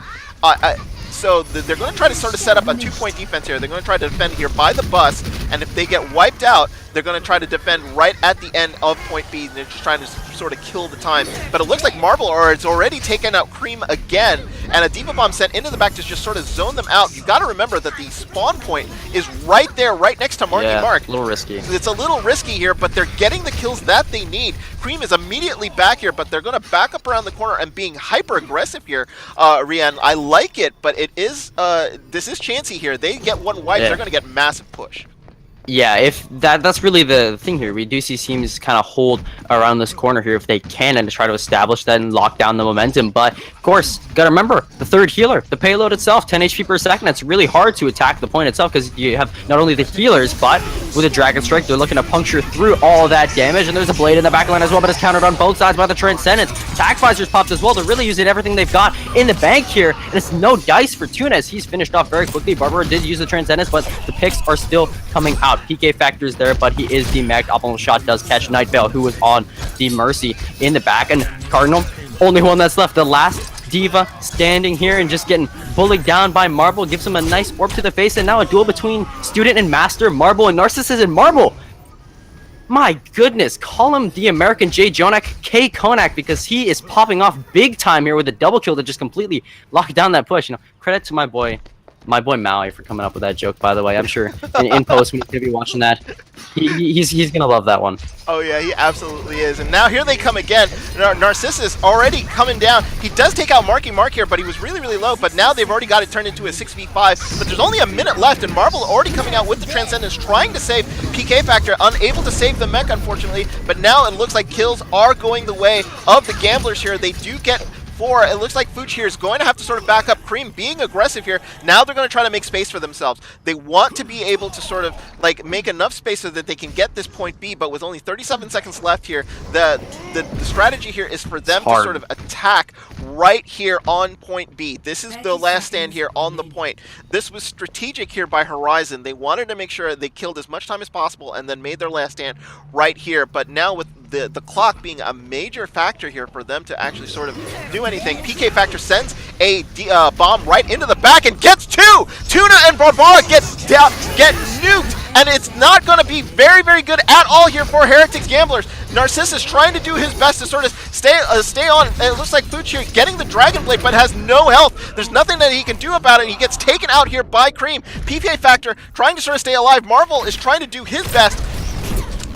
So they're going to try to sort of set up a 2-point defense here. They're going to try to defend here by the bus, and if they get wiped out, they're going to try to defend right at the end of point B. They're just trying to sort of kill the time. But it looks like Marble has already taken out Cream again, and a Diva Bomb sent into the back to just sort of zone them out. You've got to remember that the spawn point is right there, right next to Marky Mark. A little risky. It's a little risky here, but they're getting the kills that they need. Cream is immediately back here, but they're going to back up around the corner and being hyper-aggressive here, Rian. I like it, but it is this is chancy here. They get one wipe, they're going to get massive push. Yeah, if that's really the thing here. We do see teams kind of hold around this corner here if they can, and to try to establish that and lock down the momentum. But of course, gotta remember the third healer, the payload itself, 10 HP per second. It's really hard to attack the point itself, because you have not only the healers, but with a Dragon Strike, they're looking to puncture through all that damage. And there's a blade in the back line as well, but it's countered on both sides by the Transcendence. Attack Visors popped as well. They're really using everything they've got in the bank here, and it's no dice for Tunes. He's finished off very quickly. Barbara did use the Transcendence, but the picks are still coming out. PK factors there, but he is demagged. Optimal shot does catch Night Veil, who was on the Mercy in the back, and Cardinal, only one that's left. The last Diva standing here and just getting bullied down by Marble, gives him a nice orb to the face, and now a duel between Student and Master, Marble and Narcissus, and Marble, my goodness, call him the American J. Jonak K. Konak, because he is popping off big time here with a double kill to just completely lock down that push. Credit to my boy Maui for coming up with that joke, by the way. I'm sure in post when he's going to be watching that, he's going to love that one. Oh yeah, he absolutely is. And now here they come again. Narcissus already coming down. He does take out Mark here, but he was really, really low. But now they've already got it turned into a 6v5. But there's only a minute left, and Marble already coming out with the Transcendence, trying to save PK Factor, unable to save the mech, unfortunately. But now it looks like kills are going the way of the Gamblers here. They do get 4. It looks like Fuch here is going to have to sort of back up Cream, being aggressive here. Now they're going to try to make space for themselves. They want to be able to sort of like make enough space so that they can get this point B, but with only 37 seconds left here, the strategy here is for them to sort of attack right here on point B. This is the last stand here on the point. This was strategic here by Horizon. They wanted to make sure they killed as much time as possible and then made their last stand right here. But now with the clock being a major factor here for them to actually sort of do anything, PK Factor sends a bomb right into the back and gets 2! Tuna and Barbara get nuked and it's not going to be very, very good at all here for Heretics Gamblers. Narcissus trying to do his best to sort of stay on. It looks like Fuch here getting the Dragon Blade, but has no health. There's nothing that he can do about it. He gets taken out here by Cream. PPA Factor trying to sort of stay alive. Marvel is trying to do his best,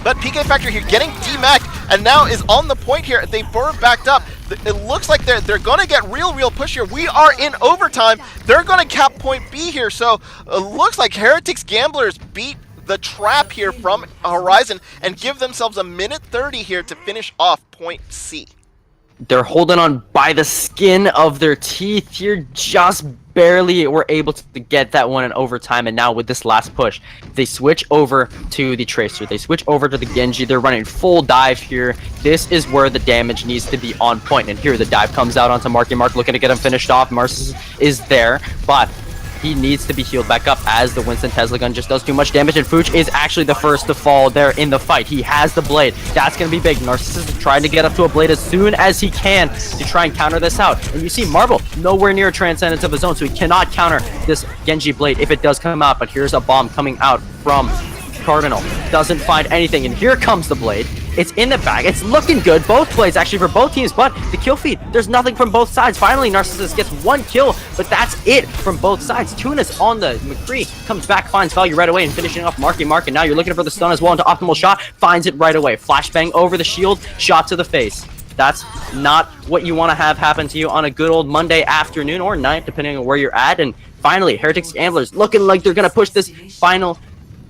but PK Factor here getting DMAC'd and now is on the point here. They were backed up. It looks like they're going to get real push here. We are in overtime. They're going to cap point B here. So it looks like Heretics Gamblers beat the trap here from Horizon and give themselves a minute 30 here to finish off point C. They're holding on by the skin of their teeth here, just barely were able to get that one in overtime. And now with this last push, they switch over to the Tracer. They switch over to the Genji. They're running full dive here. This is where the damage needs to be on point. And here the dive comes out onto Marky Mark, looking to get him finished off. Marcus is there, but he needs to be healed back up as the Winston Tesla gun just does too much damage, and Fuch is actually the first to fall there in the fight. He has the blade. That's going to be big. Narcissus is trying to get up to a blade as soon as he can to try and counter this out. And you see Marvel nowhere near Transcendence of his own, so he cannot counter this Genji blade if it does come out. But here's a bomb coming out from Cardinal. Doesn't find anything, and here comes the blade. It's in the bag. It's looking good. Both plays actually for both teams, but the kill feed, there's nothing from both sides. Finally, Narcissus gets one kill, but that's it from both sides. Tuna's on the McCree, comes back, finds value right away, and finishing off Marky Mark, and now you're looking for the stun as well into optimal shot, finds it right away. Flashbang over the shield, shot to the face. That's not what you want to have happen to you on a good old Monday afternoon or night, depending on where you're at. And finally, Heretics Gamblers looking like they're going to push this final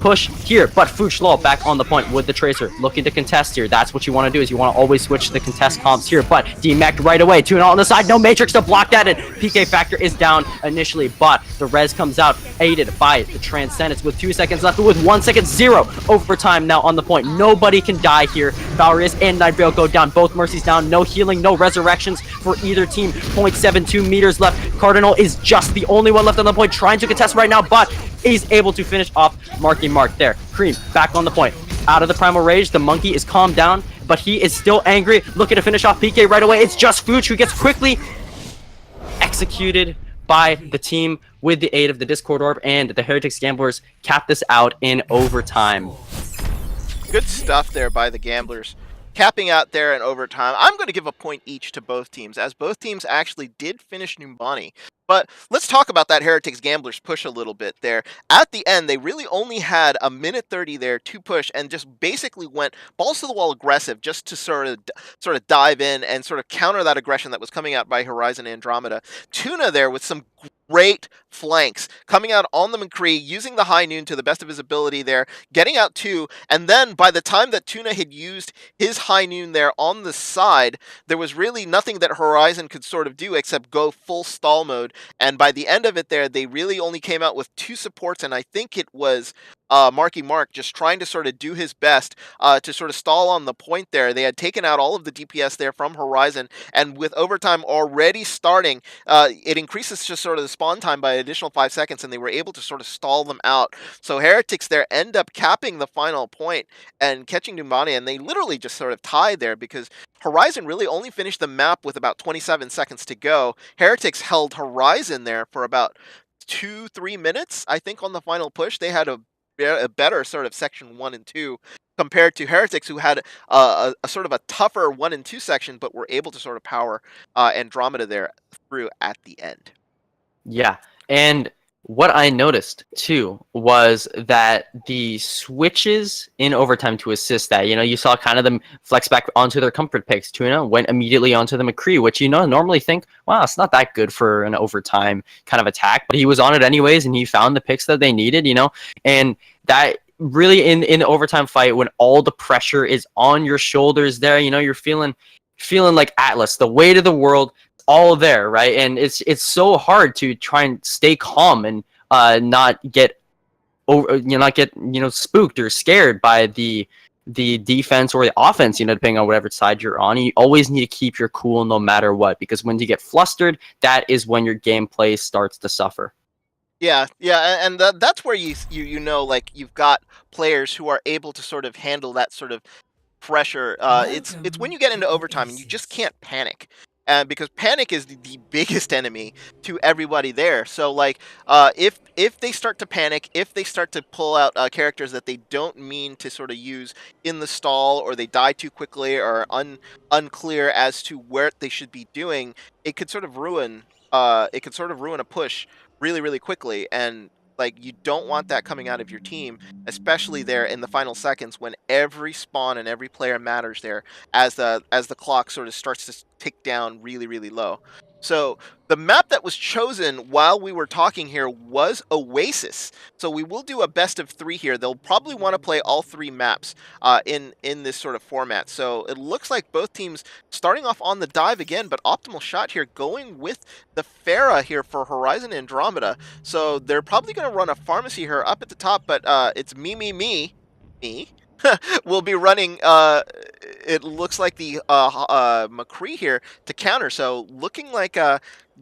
push here, but Fuch Law back on the point with the Tracer, looking to contest here. That's what you want to do, is you want to always switch the contest comps here, but DMAC'd right away. Tuna on the side, no Matrix to block that, and PK Factor is down initially, but the res comes out, aided by the Transcendence with 2 seconds left, but with 1 second, 0 overtime now on the point. Nobody can die here. Valrius and Nightveil go down, both Mercies down, no healing, no resurrections for either team. 0.72 meters left. Cardinal is just the only one left on the point, trying to contest right now, but is able to finish off Marky Mark there. Cream back on the point. Out of the Primal Rage, the monkey is calmed down, but he is still angry, looking to finish off PK right away. It's just Fuch who gets quickly executed by the team with the aid of the Discord Orb, and the Heretics Gamblers cap this out in overtime. Good stuff there by the Gamblers. Capping out there in overtime. I'm going to give a point each to both teams, as both teams actually did finish Numbani. But let's talk about that Heretics Gamblers push a little bit there. At the end, they really only had a minute 30 there to push, and just basically went balls to the wall aggressive, just to sort of dive in and sort of counter that aggression that was coming out by Horizon Andromeda. Tuna there with some great flanks coming out on the McCree, using the high noon to the best of his ability there, getting out two, and then by the time that Tuna had used his high noon there on the side, there was really nothing that Horizon could sort of do except go full stall mode. And by the end of it there, they really only came out with two supports, and I think it was Marky Mark just trying to sort of do his best to sort of stall on the point there. They had taken out all of the DPS there from Horizon, and with overtime already starting, it increases just sort of the spawn time by an additional 5 seconds, and they were able to sort of stall them out. So Heretics there end up capping the final point and catching Numbani, and they literally just sort of tied there, because Horizon really only finished the map with about 27 seconds to go. Heretics held Horizon there for about 2-3 minutes, I think, on the final push. They had a better sort of section 1 and 2 compared to Heretics, who had a sort of a tougher 1 and 2 section, but were able to sort of power Andromeda there through at the end. Yeah, and what I noticed too was that the switches in overtime to assist that, you saw kind of them flex back onto their comfort picks. Tuna went immediately onto the McCree, which normally think, wow, it's not that good for an overtime kind of attack, but he was on it anyways, and he found the picks that they needed, and that really in the overtime fight, when all the pressure is on your shoulders there, you're feeling like Atlas, the weight of the world, all there, right? And it's so hard to try and stay calm and not get spooked or scared by the defense or the offense, depending on whatever side you're on. You always need to keep your cool no matter what, because when you get flustered, that is when your gameplay starts to suffer. Yeah, and that's where you know, like, you've got players who are able to sort of handle that sort of pressure. It's when you get into overtime and you just can't panic. and because panic is the biggest enemy to everybody there. So like, if they start to panic, if they start to pull out characters that they don't mean to sort of use in the stall, or they die too quickly, or unclear as to where they should be doing, it could sort of ruin a push really, really quickly. And like, you don't want that coming out of your team, especially there in the final seconds when every spawn and every player matters there, as the clock sort of starts to tick down really, really low. So the map that was chosen while we were talking here was Oasis. So we will do a best of 3 here. They'll probably want to play all 3 maps in this sort of format. So it looks like both teams starting off on the dive again, but optimal shot here going with the Pharah here for Horizon Andromeda. So they're probably going to run a pharmacy here up at the top, but it's me. Will be running, it looks like the McCree here to counter. So looking like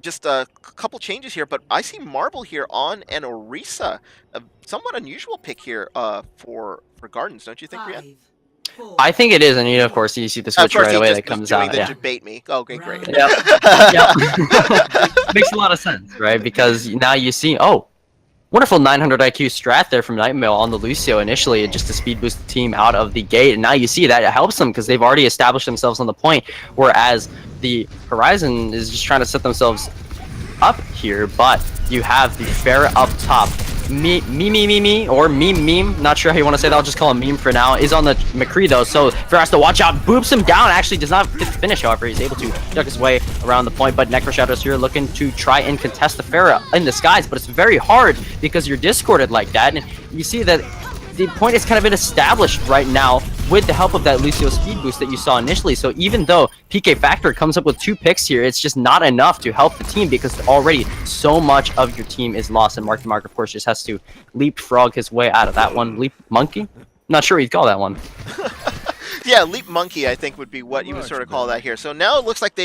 just a couple changes here, but I see Marble here on an Orisa. A somewhat unusual pick here for Gardens, don't you think, Brienne? 5, 4, I think it is, and of course you see the Of switch course, right he away just that was comes doing out. the Yeah. debate me. Okay, great. Round Yep. Yep. Makes a lot of sense, right? Because now you see, wonderful 900 IQ strat there from Nightmare on the Lucio initially, just to speed boost the team out of the gate. And now you see that it helps them because they've already established themselves on the point, whereas the Horizon is just trying to set themselves up here. But you have the Pharah up top. Or meme, not sure how you want to say that, I'll just call him meme for now, is on the McCree though, so Pharah has to watch out, boops him down, actually does not get the finish, however, he's able to duck his way around the point, but Necroshadow's here looking to try and contest the Pharah in the skies, but it's very hard because you're discorded like that, and you see that the point has kind of been established right now with the help of that Lucio speed boost that you saw initially. So even though PK Factor comes up with 2 picks here, it's just not enough to help the team because already so much of your team is lost. And Mark, of course, just has to leapfrog his way out of that one. Leap monkey? Not sure what you'd call that one. Yeah, Leap Monkey, I think, would be what you would sort of call that here. So now it looks like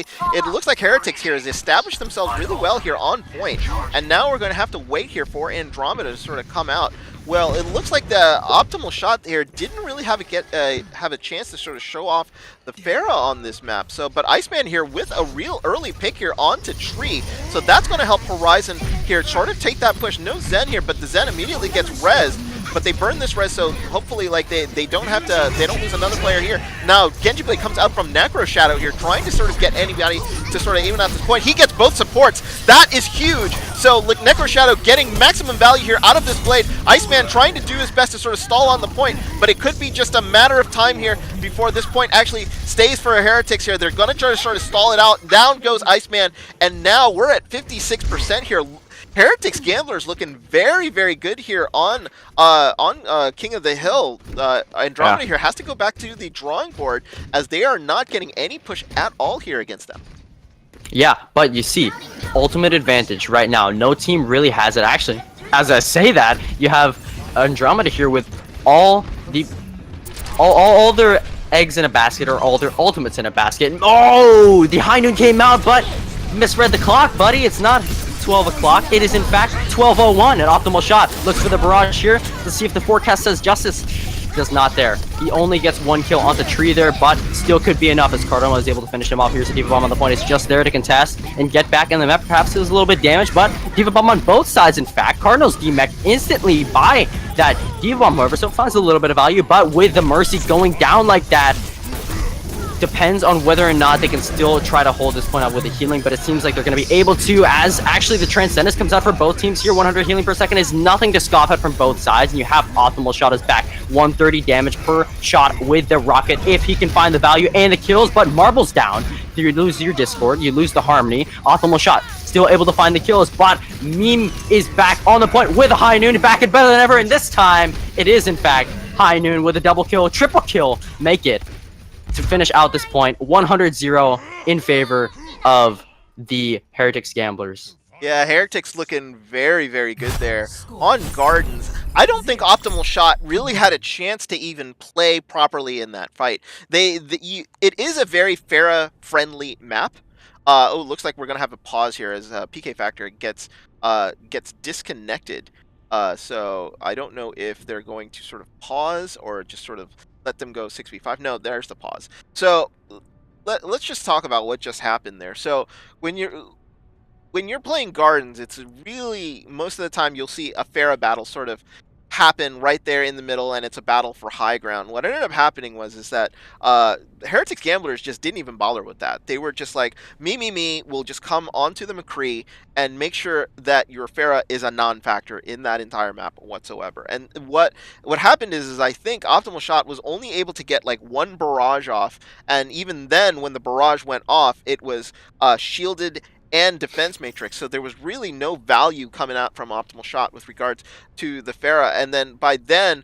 Heretics here has established themselves really well here on point, and now we're going to have to wait here for Andromeda to sort of come out. Well, it looks like the optimal shot here didn't really have a chance to sort of show off the Pharah on this map. So, but Iceman here with a real early pick here onto Tree, so that's going to help Horizon here sort of take that push. No Zen here, but the Zen immediately gets rezzed. But they burn this res, so hopefully, like, they don't lose another player here. Now Genji Blade comes out from Necro Shadow here, trying to sort of get anybody to sort of even out this point. He gets both supports. That is huge. So like, Necro Shadow getting maximum value here out of this blade. Iceman trying to do his best to sort of stall on the point, but it could be just a matter of time here before this point actually stays for Heretics here. They're gonna try to sort of stall it out. Down goes Iceman, and now we're at 56% here. Heretics Gamblers looking very, very good here on King of the Hill. Andromeda here has to go back to the drawing board as they are not getting any push at all here against them. Yeah, but you see, ultimate advantage right now. No team really has it. Actually, as I say that, you have Andromeda here with all their eggs in a basket, or all their ultimates in a basket. Oh, the High Noon came out, but misread the clock, buddy. It's not 12 o'clock. It is in fact 12:01. An optimal shot. Looks for the barrage here. Let's see if the forecast says justice. Does not there. He only gets 1 kill on the Tree there, but still could be enough as Cardinal is able to finish him off. Here's a Diva Bomb on the point. It's just there to contest and get back in the map. Perhaps it was a little bit damaged, but Diva Bomb on both sides. In fact, Cardinals demech instantly by that Diva Bomb, however, so it finds a little bit of value, but with the Mercy going down like that, depends on whether or not they can still try to hold this point out with the healing, but it seems like they're going to be able to, as actually the Transcendence comes out for both teams here. 100 healing per second is nothing to scoff at from both sides, and you have optimal shot is back. 130 damage per shot with the rocket if he can find the value and the kills, but Marble's down. You lose your Discord, you lose the Harmony. Optimal shot still able to find the kills, but Meme is back on the point with a High Noon, back and better than ever, and this time it is in fact High Noon with a double kill, triple kill, make it to finish out this point, 100-0 in favor of the Heretics Gamblers. Yeah, Heretics looking very, very good there on Gardens. I don't think Optimal Shot really had a chance to even play properly in that fight. It is a very Pharah-friendly map. Looks like we're gonna have a pause here as PK Factor gets disconnected. So I don't know if they're going to sort of pause or just sort of let them go 6v5. No, there's the pause. So let's just talk about what just happened there. So when you're when you're playing Gardens, it's really most of the time you'll see a Pharah battle sort of happen right there in the middle, and it's a battle for high ground. What ended up happening was is that Heretics Gamblers just didn't even bother with that. They were just like, me, will just come onto the McCree and make sure that your Pharah is a non-factor in that entire map whatsoever. And what happened is I think Optimal Shot was only able to get like one barrage off, and even then, when the barrage went off, it was shielded and defense matrix, so there was really no value coming out from Optimal Shot with regards to the Pharah. And then by then,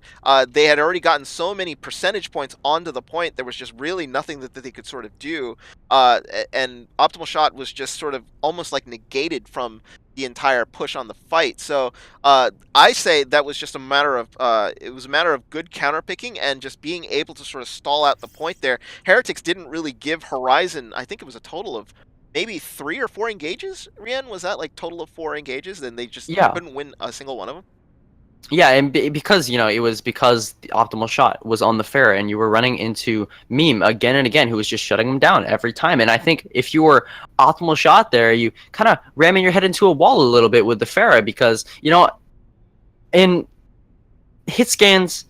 they had already gotten so many percentage points onto the point, there was just really nothing that they could sort of do. And Optimal Shot was just sort of almost like negated from the entire push on the fight. So I say that was just a matter of it was a matter of good counterpicking and just being able to sort of stall out the point there. Heretics didn't really give Horizon, I think it was a total of maybe 3 or 4 engages. Rian, was that like total of 4 engages? Then they just Yeah. couldn't win a single one of them. Yeah, and because it was because the optimal shot was on the fair, and you were running into Meme again and again, who was just shutting him down every time. And I think if you were optimal shot there, you kind of ramming your head into a wall a little bit with the Pharah, because in hit scans,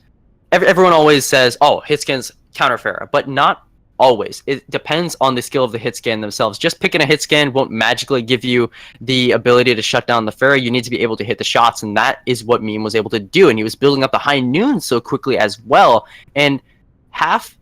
everyone always says, "Oh, hit scans counter Pharah," but not always. It depends on the skill of the hit scan themselves. Just picking a hit scan won't magically give you the ability to shut down the Pharah. You need to be able to hit the shots, and that is what Meme was able to do. And he was building up the high noon so quickly as well. And half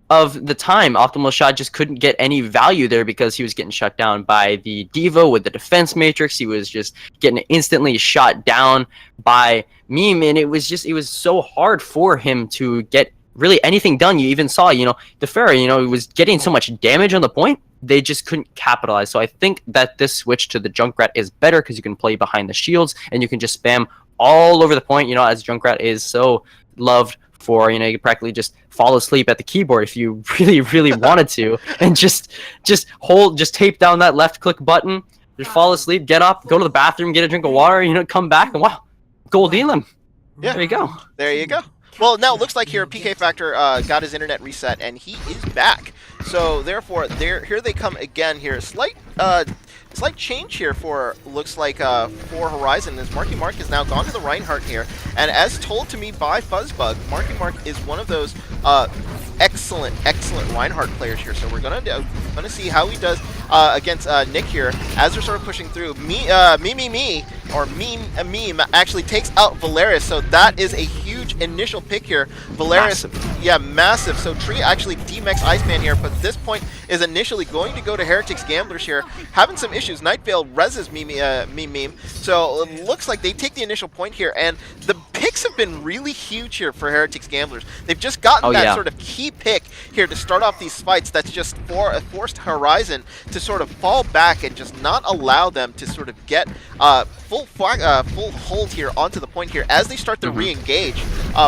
of the time, Optimal Shot just couldn't get any value there because he was getting shut down by the Devo with the defense matrix. He was just getting instantly shot down by Meme, and it was so hard for him to get really anything done. You even saw, the Pharah, he was getting so much damage on the point, they just couldn't capitalize. So I think that this switch to the Junkrat is better because you can play behind the shields and you can just spam all over the point, as Junkrat is so loved for, you could practically just fall asleep at the keyboard if you really, really wanted to, and just tape down that left click button, just fall asleep, get up, go to the bathroom, get a drink of water, come back, and wow, gold Elam. Yeah. There you go. There you go. Well, now it looks like here PK Factor got his internet reset, and he is back. So therefore, here they come again here. Slight change here for, looks like, for Horizon, as Marky Mark has now gone to the Reinhardt here. And as told to me by Fuzzbug, Marky Mark is one of those excellent Reinhardt players here. So we're gonna see how he does against Nick here as they're sort of pushing through. Meme actually takes out Valeris, so that is a huge initial pick here. Valeris, massive. So Tree actually DMX Iceman here, but this point is initially going to go to Heretics Gamblers here, having some issues. Nightveil reses Meme, so it looks like they take the initial point here, and the picks have been really huge here for Heretics Gamblers. They've just gotten sort of key pick here to start off these fights that's just forced Horizon to sort of fall back and just not allow them to sort of get full hold here onto the point here as they start to re-engage.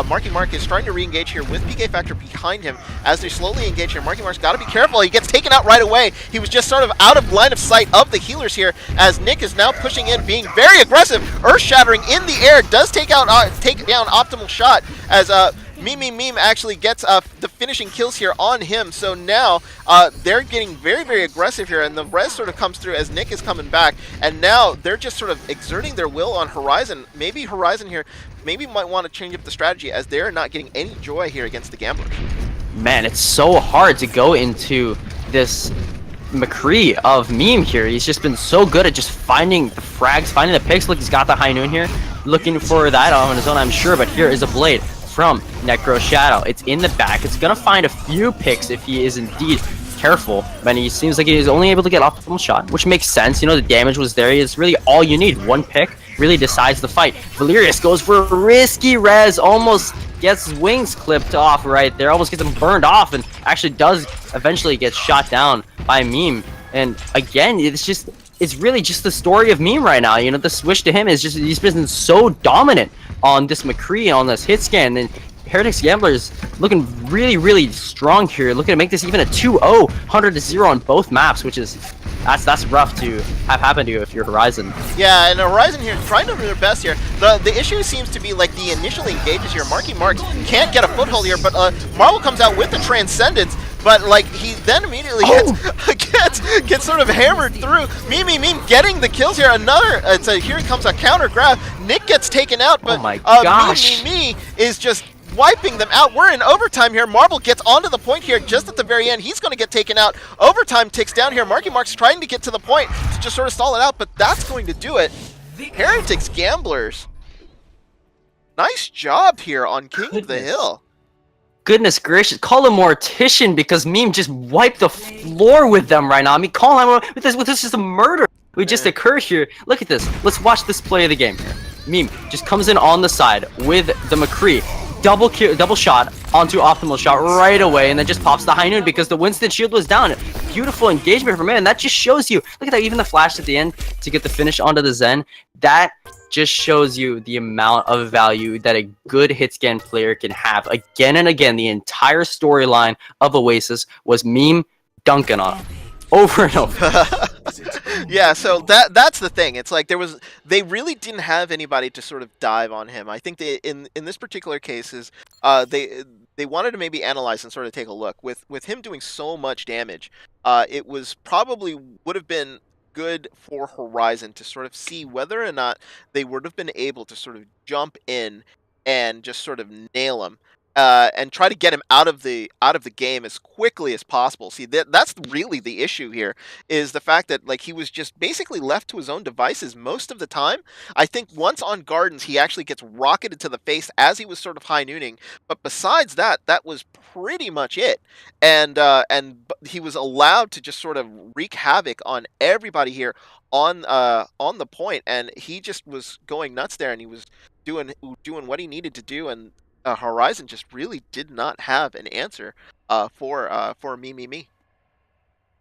Marky Mark is starting to re-engage here with PK Factor behind him as they slowly engage here. Marky Mark's got to be careful. He gets taken out right away. He was just sort of out of line of sight of the healers here as Nick is now pushing in, being very aggressive. Earth-shattering in the air, does take down Optimal Shot as Meme actually gets the finishing kills here on him. So now they're getting very, very aggressive here, and the res sort of comes through as Nick is coming back, and now they're just sort of exerting their will on Horizon. Maybe Horizon here might want to change up the strategy as they're not getting any joy here against the Gamblers. Man, it's so hard to go into this McCree of Meme here. He's just been so good at just finding the frags, finding the picks. Look, he's got the high noon here, looking for that on his own, I'm sure, but here is a blade from Necro Shadow. It's in the back. It's gonna find a few picks if he is indeed careful, but he seems like he's only able to get optimal shot, which makes sense. The damage was there. It's really all you need. One pick really decides the fight. Valerius goes for a risky res, almost gets his wings clipped off right there, almost gets him burned off, and actually does eventually get shot down by Meme. And again, it's really just the story of Meme right now. The switch to him is just, he's been so dominant on this McCree, on this hit scan, and Heretics Gamblers looking really, really strong here, looking to make this even a 2-0, 100-0 on both maps, which is, that's rough to have happen to you if you're Horizon. Yeah, and Horizon here trying to do their best here. The issue seems to be like the initial engages here. Marky Marks can't get a foothold here, but Marvel comes out with the Transcendence, but like he then immediately gets sort of hammered through. Meme getting the kills here. Here comes a counter grab. Nick gets taken out, but Oh my gosh. Meme is just wiping them out. We're in overtime here. Marble gets onto the point here just at the very end. He's going to get taken out. Overtime ticks down here. Mark's trying to get to the point to just sort of stall it out, but that's going to do it. Heretics Gamblers. Nice job here on King of the Hill. Goodness gracious, call him Mortician because Meme just wiped the floor with them right now. I mean, call him with this is a murder. We just occur here. Look at this. Let's watch this play of the game here. Meme just comes in on the side with the McCree. Double shot onto optimal shot right away, and then just pops the high noon because the Winston shield was down. Beautiful engagement from him, and that just shows you. Look at that, even the flash at the end to get the finish onto the Zen. That just shows you the amount of value that a good hitscan player can have. Again and again, the entire storyline of Oasis was Meme dunking on him over and over. Yeah, so that's the thing. It's like they really didn't have anybody to sort of dive on him. I think they in this particular case is they wanted to maybe analyze and sort of take a look with him doing so much damage. It was probably would have been good for Horizon to sort of see whether or not they would have been able to sort of jump in and just sort of nail him. And try to get him out of the game as quickly as possible. See, that's really the issue here, is the fact that like he was just basically left to his own devices most of the time. I think once on Gardens, he actually gets rocketed to the face as he was sort of high nooning. But besides that, that was pretty much it. And he was allowed to just sort of wreak havoc on everybody here on the point, and he just was going nuts there, and he was doing what he needed to do, and Horizon just really did not have an answer for me.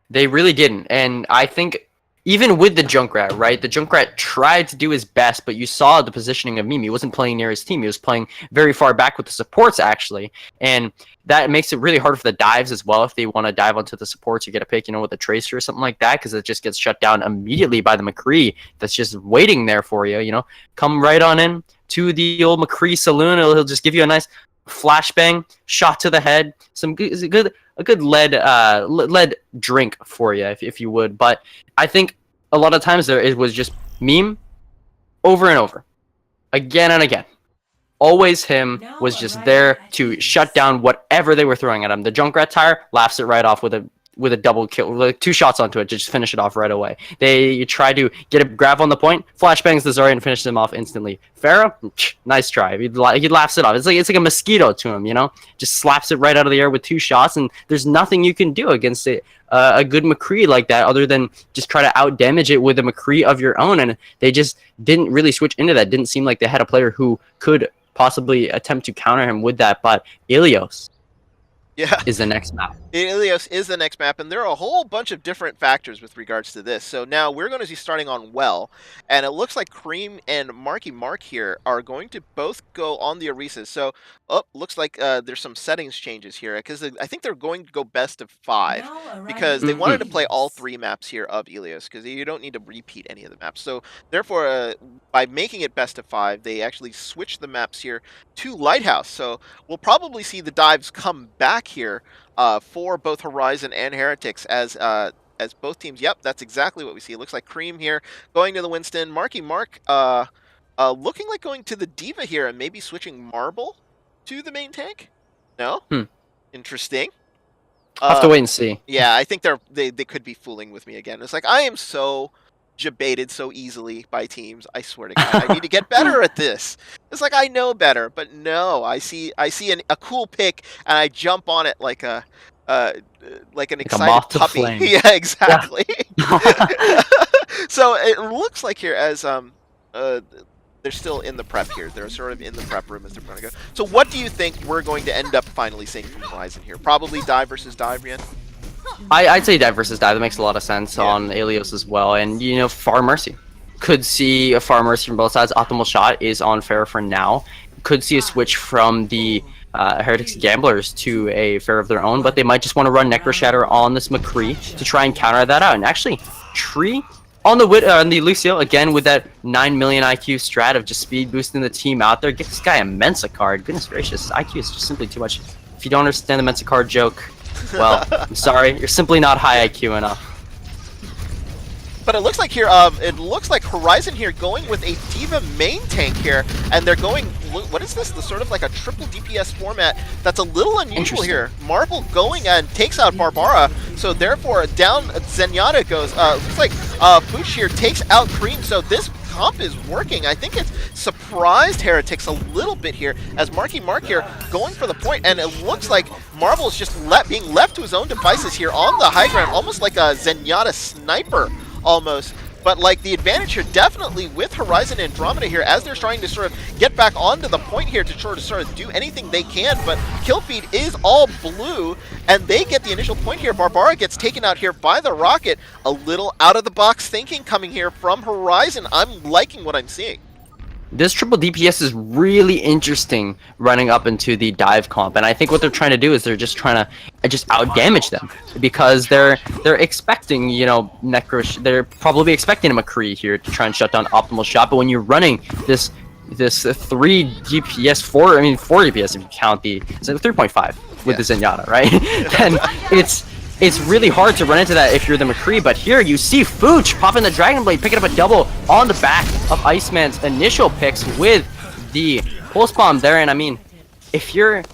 They really didn't, and I think even with the Junkrat, right? The Junkrat tried to do his best, but you saw the positioning of Meme. He wasn't playing near his team. He was playing very far back with the supports, actually, and that makes it really hard for the dives as well. If they want to dive onto the supports, you get a pick, with a Tracer or something like that, because it just gets shut down immediately by the McCree that's just waiting there for you. Come right on in to the old McCree saloon. He'll just give you a nice flashbang shot to the head, a good lead drink for you, if you would. But I think a lot of times it was just Meme over and over, again and again. Always him was just there to shut down whatever they were throwing at him. The Junkrat tire laughs it right off with a double kill, like 2 shots onto it to just finish it off right away. You try to get a grab on the point, flashbangs the Zarya and finishes him off instantly. Pharah, nice try. He laughs it off. It's like a mosquito to him, just slaps it right out of the air with 2 shots, and there's nothing you can do against it. A good McCree like that, other than just try to out damage it with a McCree of your own, and they just didn't really switch into that. Didn't seem like they had a player who could possibly attempt to counter him with that. But Ilios is the next map. Ilios is the next map, and there are a whole bunch of different factors with regards to this. So now we're going to be starting on Well, and it looks like Cream and Mark here are going to both go on the Orisas. So, looks like there's some settings changes here, because I think they're going to go best of 5, because they wanted to play all 3 maps here of Ilios, because you don't need to repeat any of the maps. So, therefore, by making it best of 5, they actually switched the maps here to Lighthouse. So, we'll probably see the dives come back here for both Horizon and Heretics as both teams. Yep, that's exactly what we see. It looks like Cream here going to the Winston. Mark looking like going to the Diva here and maybe switching Marble to the main tank. No? Interesting. I'll have to wait and see. Yeah, I think they could be fooling with me again. It's like, I am so debated so easily by teams. I swear to God, I need to get better at this. It's like I know better, but no, I see a cool pick and I jump on it like an excited puppy. Yeah, exactly. Yeah. So it looks like here as they're still in the prep here. They're sort of in the prep room as they're going to go. So what do you think we're going to end up finally seeing from Horizon here? Probably dive versus dive, Rian? I'd say dive versus dive. That makes a lot of sense on Ilios as well. And, Far Mercy. Could see a Far Mercy from both sides. Optimal shot is on Pharah for now. Could see a switch from the Heretics Gamblers to a Pharah of their own, but they might just want to run Necro Shatter on this McCree to try and counter that out. And actually, Tree on the Lucio, again, with that 9 million IQ strat of just speed boosting the team out there. Get this guy a Mensa card. Goodness gracious, IQ is just simply too much. If you don't understand the Mensa card joke, Well, I'm sorry, you're simply not high IQ enough. But it looks like here, it looks like Horizon here going with a D.Va main tank here, and they're going, what is this? The sort of like a triple DPS format that's a little unusual here. Marble going and takes out Barbara, so therefore down Zenyatta goes. Looks like Fuchs here takes out Cream, so this comp is working. I think it's surprised Heretics a little bit here as Marky Mark here going for the point, and it looks like Marble is just being left to his own devices here on the high ground, almost like a Zenyatta sniper almost. But like the advantage here definitely with Horizon and Andromeda here as they're trying to sort of get back onto the point here to sort of do anything they can, but kill feed is all blue and they get the initial point here. Barbara gets taken out here by the rocket. A little out of the box thinking coming here from Horizon. I'm liking what I'm seeing. This triple DPS is really interesting running up into the dive comp, and I think what they're trying to do is they're just trying to just out damage them because they're expecting, you know, they're probably expecting a McCree here to try and shut down optimal shot, but when you're running this 3 DPS, 4 DPS if you count the 3.5 with the Zenyatta, right? Then it's really hard to run into that if you're the McCree, but here you see Fooch popping the Dragon Blade, picking up a double on the back of Iceman's initial picks with the Pulse Bomb there, and I mean, if you're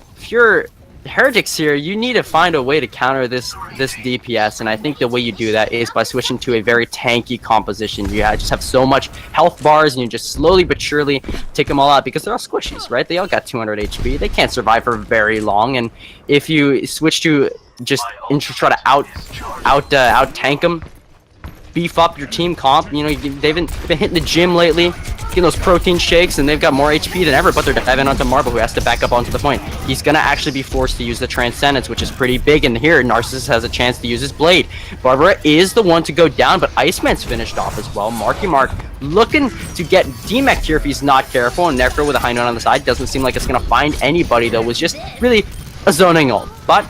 Heretics here, you need to find a way to counter this DPS, and I think the way you do that is by switching to a very tanky composition. You just have so much health bars, and you just slowly but surely take them all out because they're all squishies, right? They all got 200 HP. They can't survive for very long, and if you switch to just try to out tank them, beef up your team comp. You know, they've been hitting the gym lately, getting those protein shakes, and they've got more HP than ever, but they're diving onto Marble, who has to back up onto the point. He's gonna actually be forced to use the Transcendence, which is pretty big, and here Narcissus has a chance to use his blade. Barbara is the one to go down, but Iceman's finished off as well. Marky Mark looking to get D-Mech here if he's not careful, and Necro with a high note on the side. Doesn't seem like it's gonna find anybody, though. Was just really a zoning ult, but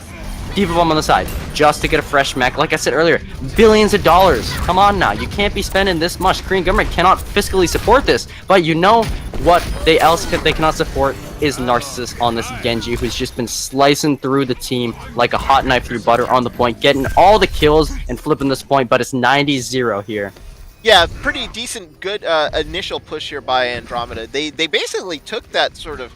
D.Va Bomb on the side, just to get a fresh mech. Like I said earlier, billions of dollars. Come on now, you can't be spending this much. Korean government cannot fiscally support this, but you know what they cannot support is Narcissus on this Genji, who's just been slicing through the team like a hot knife through butter on the point, getting all the kills and flipping this point, but it's 90-0 here. Yeah, pretty decent, good initial push here by Andromeda. They basically took that sort of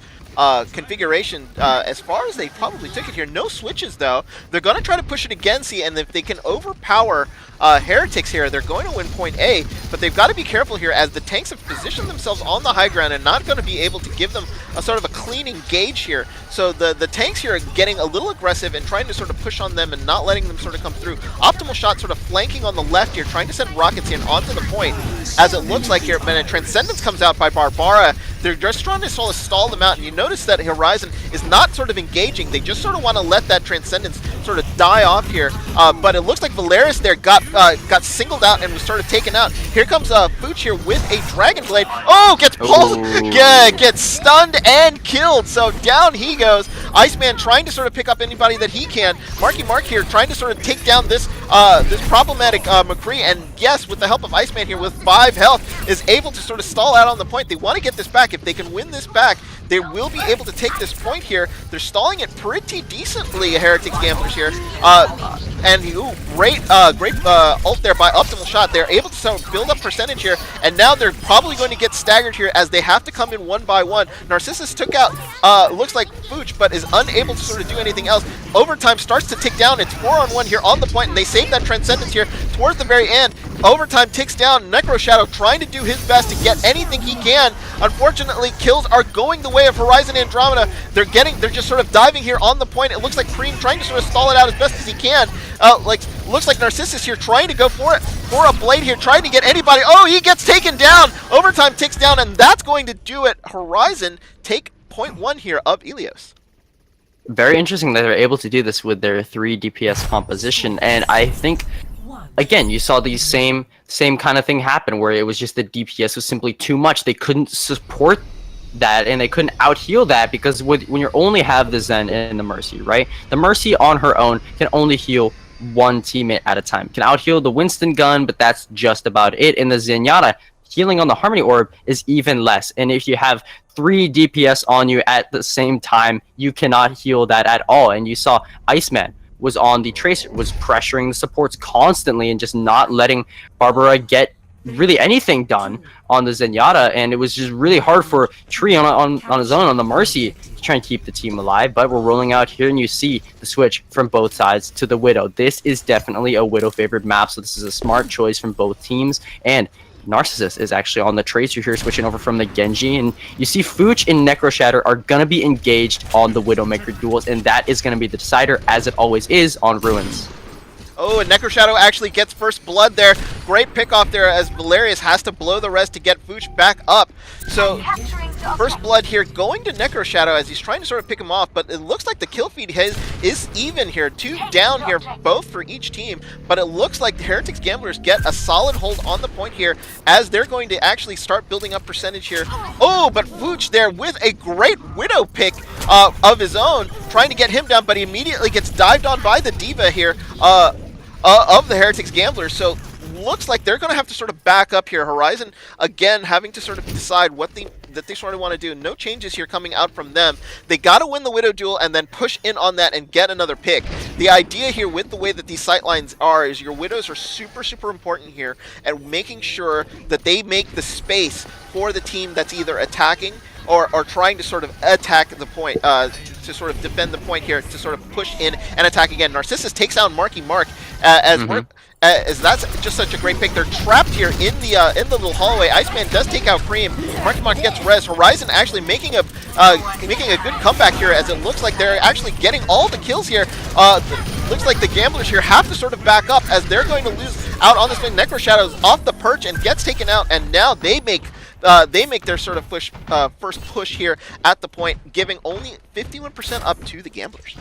configuration as far as they probably took it here. No switches though. They're going to try to push it again, see, and if they can overpower Heretics here, they're going to win point A, but they've got to be careful here as the tanks have positioned themselves on the high ground and not going to be able to give them a sort of a clean engage here. So the tanks here are getting a little aggressive and trying to sort of push on them and not letting them sort of come through. Optimal Shot sort of flanking on the left here, trying to send rockets in onto the point, as it looks like here. But a Transcendence comes out by Barbara. They're just trying to sort of stall them out, and you notice that Horizon is not sort of engaging. They just sort of want to let that Transcendence sort of die off here. But it looks like Valeris there got singled out and was sort of taken out. Here comes Fooch here with a Dragon Blade. Oh, gets pulled, gets stunned and killed. So down he goes. Iceman trying to sort of pick up anybody that he can. Marky Mark here trying to sort of take down this this problematic McCree, and yes, with the help of Iceman here with 5 health, is able to sort of stall out on the point. They want to get this back. If they can win this back, they will be able to take this point here. They're stalling it pretty decently, Heretics Gamblers here. And great ult there by Optimal Shot. They're able to sort of build up percentage here, and now they're probably going to get staggered here as they have to come in one by one. Narcissus took out, looks like Fooch, but is unable to sort of do anything else. Overtime starts to tick down. It's 4-on-1 here on the point, and they save that Transcendence here towards the very end. Overtime ticks down. Necro Shadow trying to do his best to get anything he can. Unfortunately, kills are going the way of Horizon Andromeda. They're just sort of diving here on the point. It looks like Cream trying to sort of stall it out as best as he can. Looks like Narcissus here trying to go for it, for a blade here, trying to get anybody. Oh, he gets taken down. Overtime ticks down, and that's going to do it. Horizon take point 1 here of Ilios. Very interesting that they're able to do this with their 3 DPS composition, and I think again, you saw the same kind of thing happen where it was just the DPS was simply too much. They couldn't support that, and they couldn't out-heal that because when you only have the Zen and the Mercy, right? The Mercy on her own can only heal one teammate at a time. Can out-heal the Winston gun, but that's just about it. And the Zenyatta, healing on the Harmony Orb is even less. And if you have 3 DPS on you at the same time, you cannot heal that at all. And you saw Iceman was on the Tracer, was pressuring the supports constantly and just not letting Barbara get really anything done on the Zenyatta, and it was just really hard for Tree on his own on the Mercy to try and keep the team alive. But we're rolling out here, and you see the switch from both sides to the Widow. This is definitely a Widow favored map, so this is a smart choice from both teams. And Narcissus is actually on the Tracer here, switching over from the Genji, and you see Fooch and Necroshatter are gonna be engaged on the Widowmaker duels, and that is gonna be the decider, as it always is on Ruins. Oh, and Necroshadow actually gets first blood there. Great pick off there as Valerius has to blow the rest to get Fooch back up. So, first blood here going to Necroshadow as he's trying to sort of pick him off, but it looks like the kill feed is even here. 2 down here, both for each team, but it looks like the Heretics Gamblers get a solid hold on the point here as they're going to actually start building up percentage here. Oh, but Fooch there with a great Widow pick of his own, trying to get him down, but he immediately gets dived on by the Diva here of the Heretics Gamblers. So looks like they're going to have to sort of back up here. Horizon, again, having to sort of decide what that they sort of want to do. No changes here coming out from them. They got to win the Widow duel and then push in on that and get another pick. The idea here with the way that these sightlines are is your Widows are super, super important here and making sure that they make the space for the team that's either attacking or trying to sort of attack the point, to sort of defend the point here, to sort of push in and attack again. Narcissus takes down Marky Mark as that's just such a great pick. They're trapped here in the little hallway. Iceman does take out Cream. Marky Mark gets res. Horizon actually making a good comeback here, as it looks like they're actually getting all the kills here. Looks like the Gamblers here have to sort of back up as they're going to lose out on this thing. Necroshadow's off the perch and gets taken out, and now they make their sort of first push here at the point, giving only 51% up to the Gamblers.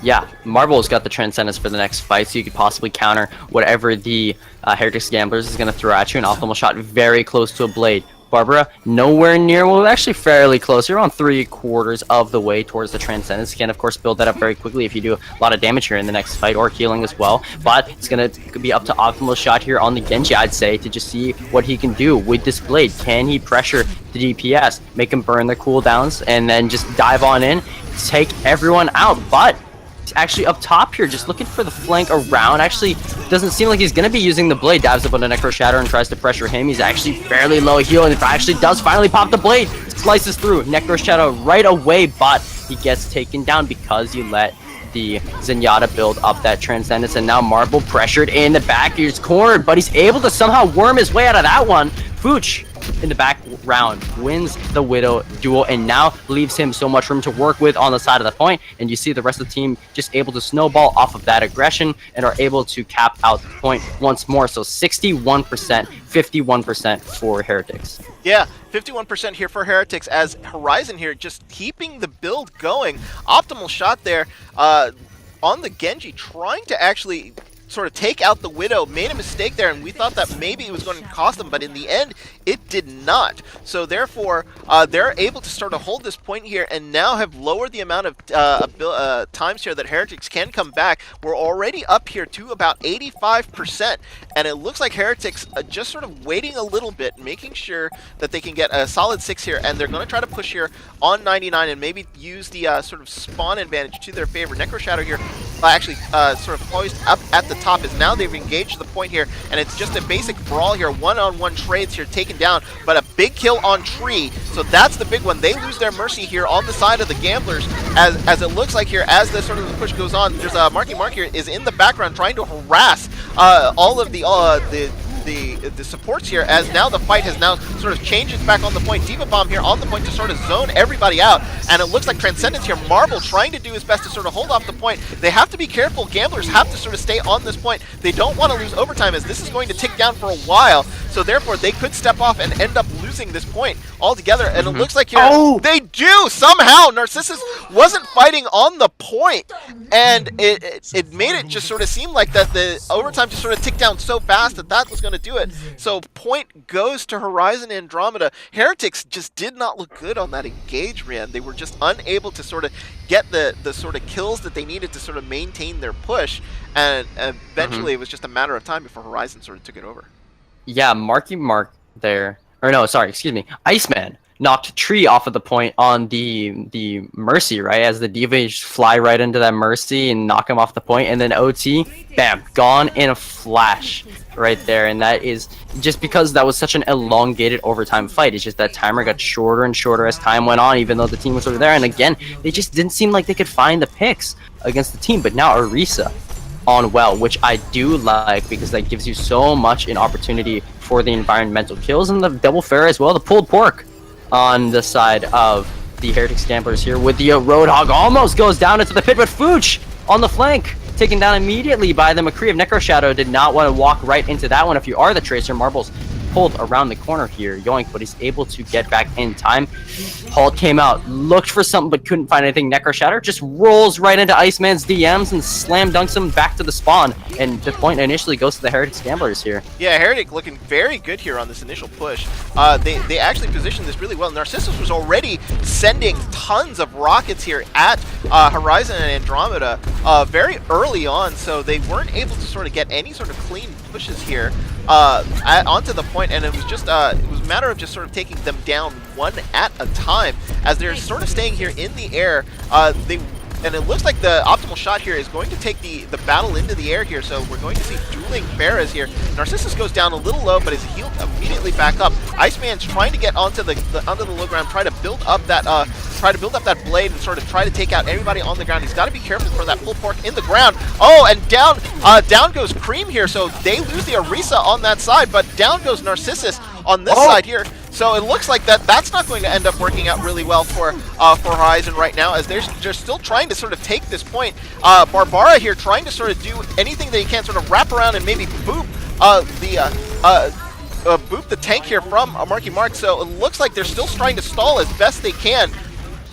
Yeah, Marvel's got the Transcendence for the next fight, so you could possibly counter whatever the Heretics Gamblers is going to throw at you. An optimal shot very close to a blade. Barbara, nowhere near, well, actually fairly close. You're on 3/4 of the way towards the Transcendence. You can, of course, build that up very quickly if you do a lot of damage here in the next fight, or healing as well. But it's going to be up to optimal shot here on the Genji, I'd say, to just see what he can do with this blade. Can he pressure the DPS, make him burn their cooldowns, and then just dive on in, take everyone out? But he's actually up top here, just looking for the flank around. Actually, doesn't seem like he's going to be using the blade. Dives up on a Necroshatter and tries to pressure him. He's actually fairly low heal, and if actually does finally pop the blade, slices through Necroshadow right away, but he gets taken down because you let the Zenyatta build up that Transcendence, and now Marble pressured in the back. He's cornered, but he's able to somehow worm his way out of that one. Fooch in the back round wins the Widow duel, and now leaves him so much room to work with on the side of the point, and you see the rest of the team just able to snowball off of that aggression and are able to cap out the point once more. So 61%, 51% for Heretics. Yeah, 51% here for Heretics, as Horizon here just keeping the build going. Optimal shot there on the Genji, trying to actually sort of take out the Widow. Made a mistake there, and we thought that maybe it was going to cost them, but in the end it did not. So therefore they're able to sort of hold this point here and now have lowered the amount of times here that Heretics can come back. We're already up here to about 85%, and it looks like Heretics just sort of waiting a little bit, making sure that they can get a solid 6 here, and they're going to try to push here on 99 and maybe use the sort of spawn advantage to their favor. Necroshadow here actually sort of poised up at the top, as now they've engaged the point here, and it's just a basic brawl here. One-on-one trades here taken down, but a big kill on Tree, so that's the big one. They lose their Mercy here on the side of the Gamblers, as it looks like here, as the sort of the push goes on. There's a Marky Mark here is in the background trying to harass all of the supports here, as now the fight has now sort of changed its back on the point. Diva Bomb here on the point to sort of zone everybody out, and it looks like Transcendence here, Marble trying to do his best to sort of hold off the point. They have to be careful. Gamblers have to sort of stay on this point. They don't want to lose overtime, as this is going to tick down for a while, so therefore they could step off and end up losing this point altogether, and it looks like here they do somehow. Narcissus wasn't fighting on the point, and it made it just sort of seem like that the overtime just sort of ticked down so fast that was going to do it. So point goes to Horizon Andromeda. Heretics just did not look good on that engage, man. They were just unable to sort of get the sort of kills that they needed to sort of maintain their push, and eventually it was just a matter of time before Horizon sort of took it over. Yeah, Marky Mark there. Or no, sorry, excuse me. Iceman knocked Tree off of the point on the Mercy, right? As the D.Va fly right into that Mercy and knock him off the point, and then OT, bam, gone in a flash right there. And that is just because that was such an elongated overtime fight. It's just that timer got shorter and shorter as time went on, even though the team was over there. And again, they just didn't seem like they could find the picks against the team. But now Orisa on well, which I do like because that gives you so much an opportunity for the environmental kills, and the double fair as well, the pulled pork on the side of the Heretics Gamblers here with the Roadhog almost goes down into the pit, but Fooch on the flank taken down immediately by the McCree of Necro Shadow. Did not want to walk right into that one. If you are the Tracer, Marbles pulled around the corner here, Yoink, but he's able to get back in time. Halt came out, looked for something but couldn't find anything. Necro Shatter just rolls right into Iceman's DMs and slam dunks him back to the spawn, and the point initially goes to the Heretics Gamblers here. Yeah, Heretic looking very good here on this initial push. They actually positioned this really well. Narcissus was already sending tons of rockets here at Horizon and Andromeda very early on, so they weren't able to sort of get any sort of clean pushes here onto the point, and it was just it was a matter of just sort of taking them down one at a time as they're sort of staying here in the air. And it looks like the optimal shot here is going to take the battle into the air here, so we're going to see dueling Pharahs here. Narcissus goes down a little low, but is healed immediately back up. Iceman's trying to get onto the low ground, try to build up that blade and sort of try to take out everybody on the ground. He's got to be careful for that pull pork in the ground. Oh, and down goes Cream here, so they lose the Orisa on that side, but down goes Narcissus on this side here. So it looks like that's not going to end up working out really well for Horizon right now, as they're still trying to sort of take this point. Barbara here trying to sort of do anything that he can, sort of wrap around and maybe boop boop the tank here from Marky Mark. So it looks like they're still trying to stall as best they can.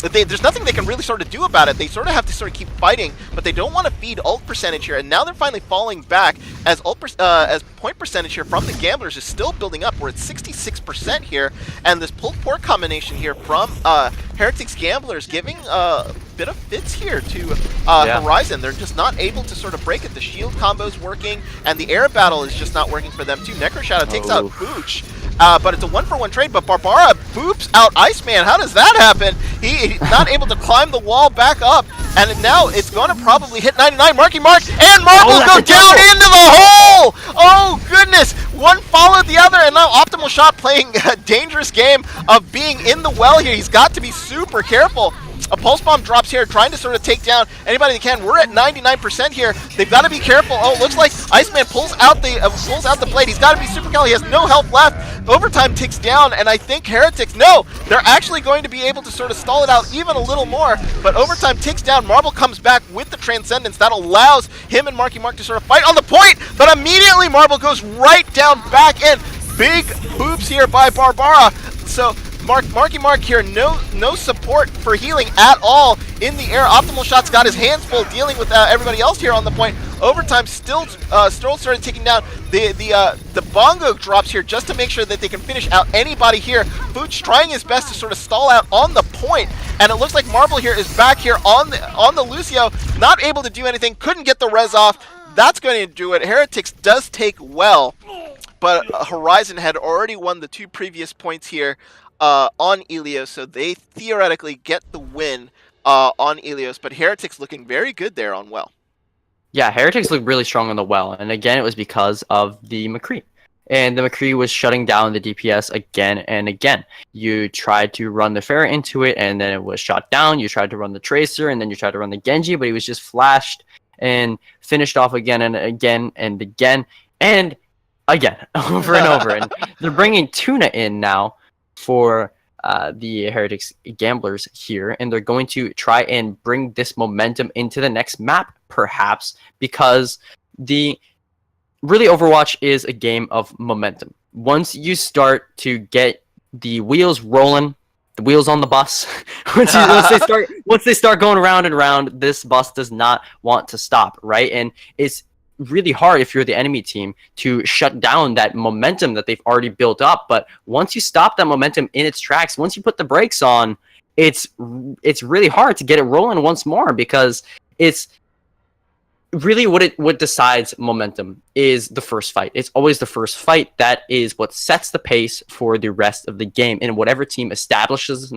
There's nothing they can really sort of do about it. They sort of have to sort of keep fighting, but they don't want to feed ult percentage here. And now they're finally falling back as as point percentage here from the Gamblers is still building up. We're at 66% here, and this pulled pork combination here from Heretics Gamblers giving a bit of fits here to Horizon. They're just not able to sort of break it. The shield combo's working, and the air battle is just not working for them too. Necro Shadow takes out Booch. But it's a 1-for-1 trade, but Barbara boops out Iceman. How does that happen? He's not able to climb the wall back up, and now it's going to probably hit 99. Marky Mark, and Marbles go down into the hole! Oh, goodness! One followed the other, and now Optimal Shot playing a dangerous game of being in the well here. He's got to be super careful. A pulse bomb drops here, trying to sort of take down anybody they can. We're at 99% here. They've got to be careful. Oh, looks like Iceman pulls out the blade. He's got to be super careful. He has no health left. Overtime ticks down, and I think Heretics, no, they're actually going to be able to sort of stall it out even a little more. But overtime ticks down. Marble comes back with the Transcendence. That allows him and Marky Mark to sort of fight on the point, but immediately Marble goes right down back in. Big boobs here by Barbara. So Marky Mark here, no support for healing at all in the air. Optimal Shot's got his hands full dealing with everybody else here on the point. Overtime still started taking down the bongo drops here just to make sure that they can finish out anybody here. Booch trying his best to sort of stall out on the point, and it looks like Marble here is back here on the Lucio, not able to do anything, couldn't get the res off. That's going to do it. Heretics does take well, but Horizon had already won the 2 previous points here on Ilios, so they theoretically get the win on Ilios, but Heretics looking very good there on well. Yeah, Heretics looked really strong on the well, and again, it was because of the McCree. And the McCree was shutting down the DPS again and again. You tried to run the Pharah into it, and then it was shot down. You tried to run the Tracer, and then you tried to run the Genji, but he was just flashed and finished off again and again and again and again, over and over. And they're bringing Tuna in now for the Heretics Gamblers here, and they're going to try and bring this momentum into the next map, perhaps, because really Overwatch is a game of momentum. Once you start to get the wheels rolling, the wheels on the bus, once they start going round and round, this bus does not want to stop, right? And it's really hard if you're the enemy team to shut down that momentum that they've already built up. But once you stop that momentum in its tracks, once you put the brakes on, it's really hard to get it rolling once more, because it's really what decides momentum is the first fight. It's always the first fight that is what sets the pace for the rest of the game, and whatever team establishes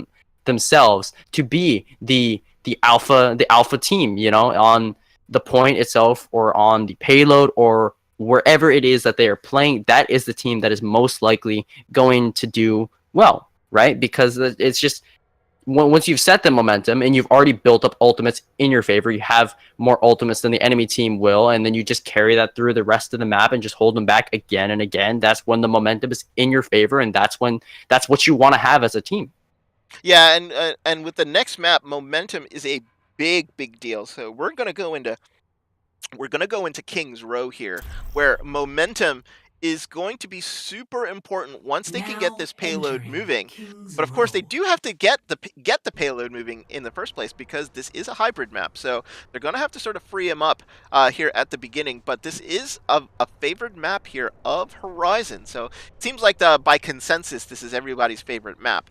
themselves to be the alpha team, you know, on the point itself or on the payload or wherever it is that they are playing, that is the team that is most likely going to do well, right? Because it's just once you've set the momentum and you've already built up ultimates in your favor, you have more ultimates than the enemy team will, and then you just carry that through the rest of the map and just hold them back again and again. That's when the momentum is in your favor, and that's what you want to have as a team. Yeah, and with the next map, momentum is a big deal. So we're going to go into King's Row here, where momentum is going to be super important once they can get Now this payload entering moving. King's But of course, they Row. do have to get the payload moving in the first place because this is a hybrid map. So they're going to have to sort of free him up here at the beginning. But this is a favored map here of Horizon. So it seems like by consensus, this is everybody's favorite map.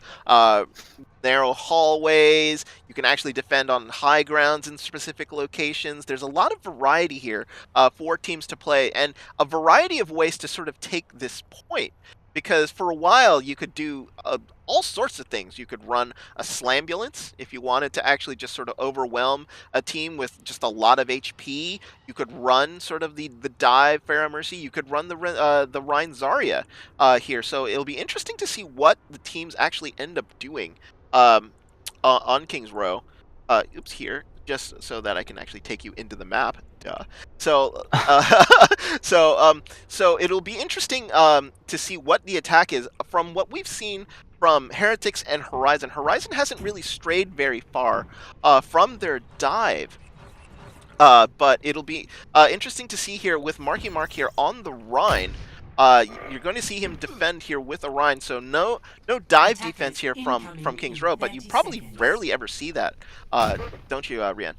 Narrow hallways. You can actually defend on high grounds in specific locations. There's a lot of variety here for teams to play, and a variety of ways to sort of take this point. Because for a while, you could do all sorts of things. You could run a slambulance if you wanted to actually just sort of overwhelm a team with just a lot of HP. You could run sort of the dive Pharah Mercy. You could run the Rhine Zarya here. So it'll be interesting to see what the teams actually end up doing um, on King's Row. Oops, here, just so that I can actually take you into the map. Duh. So, so it'll be interesting to see what the attack is from what we've seen from Heretics and Horizon. Horizon hasn't really strayed very far from their dive. But it'll be interesting to see here with Marky Mark here on the Rhine. You're going to see him defend here with a Rhine, so no dive defense here from King's Row, but you probably rarely ever see that, don't you, Rian?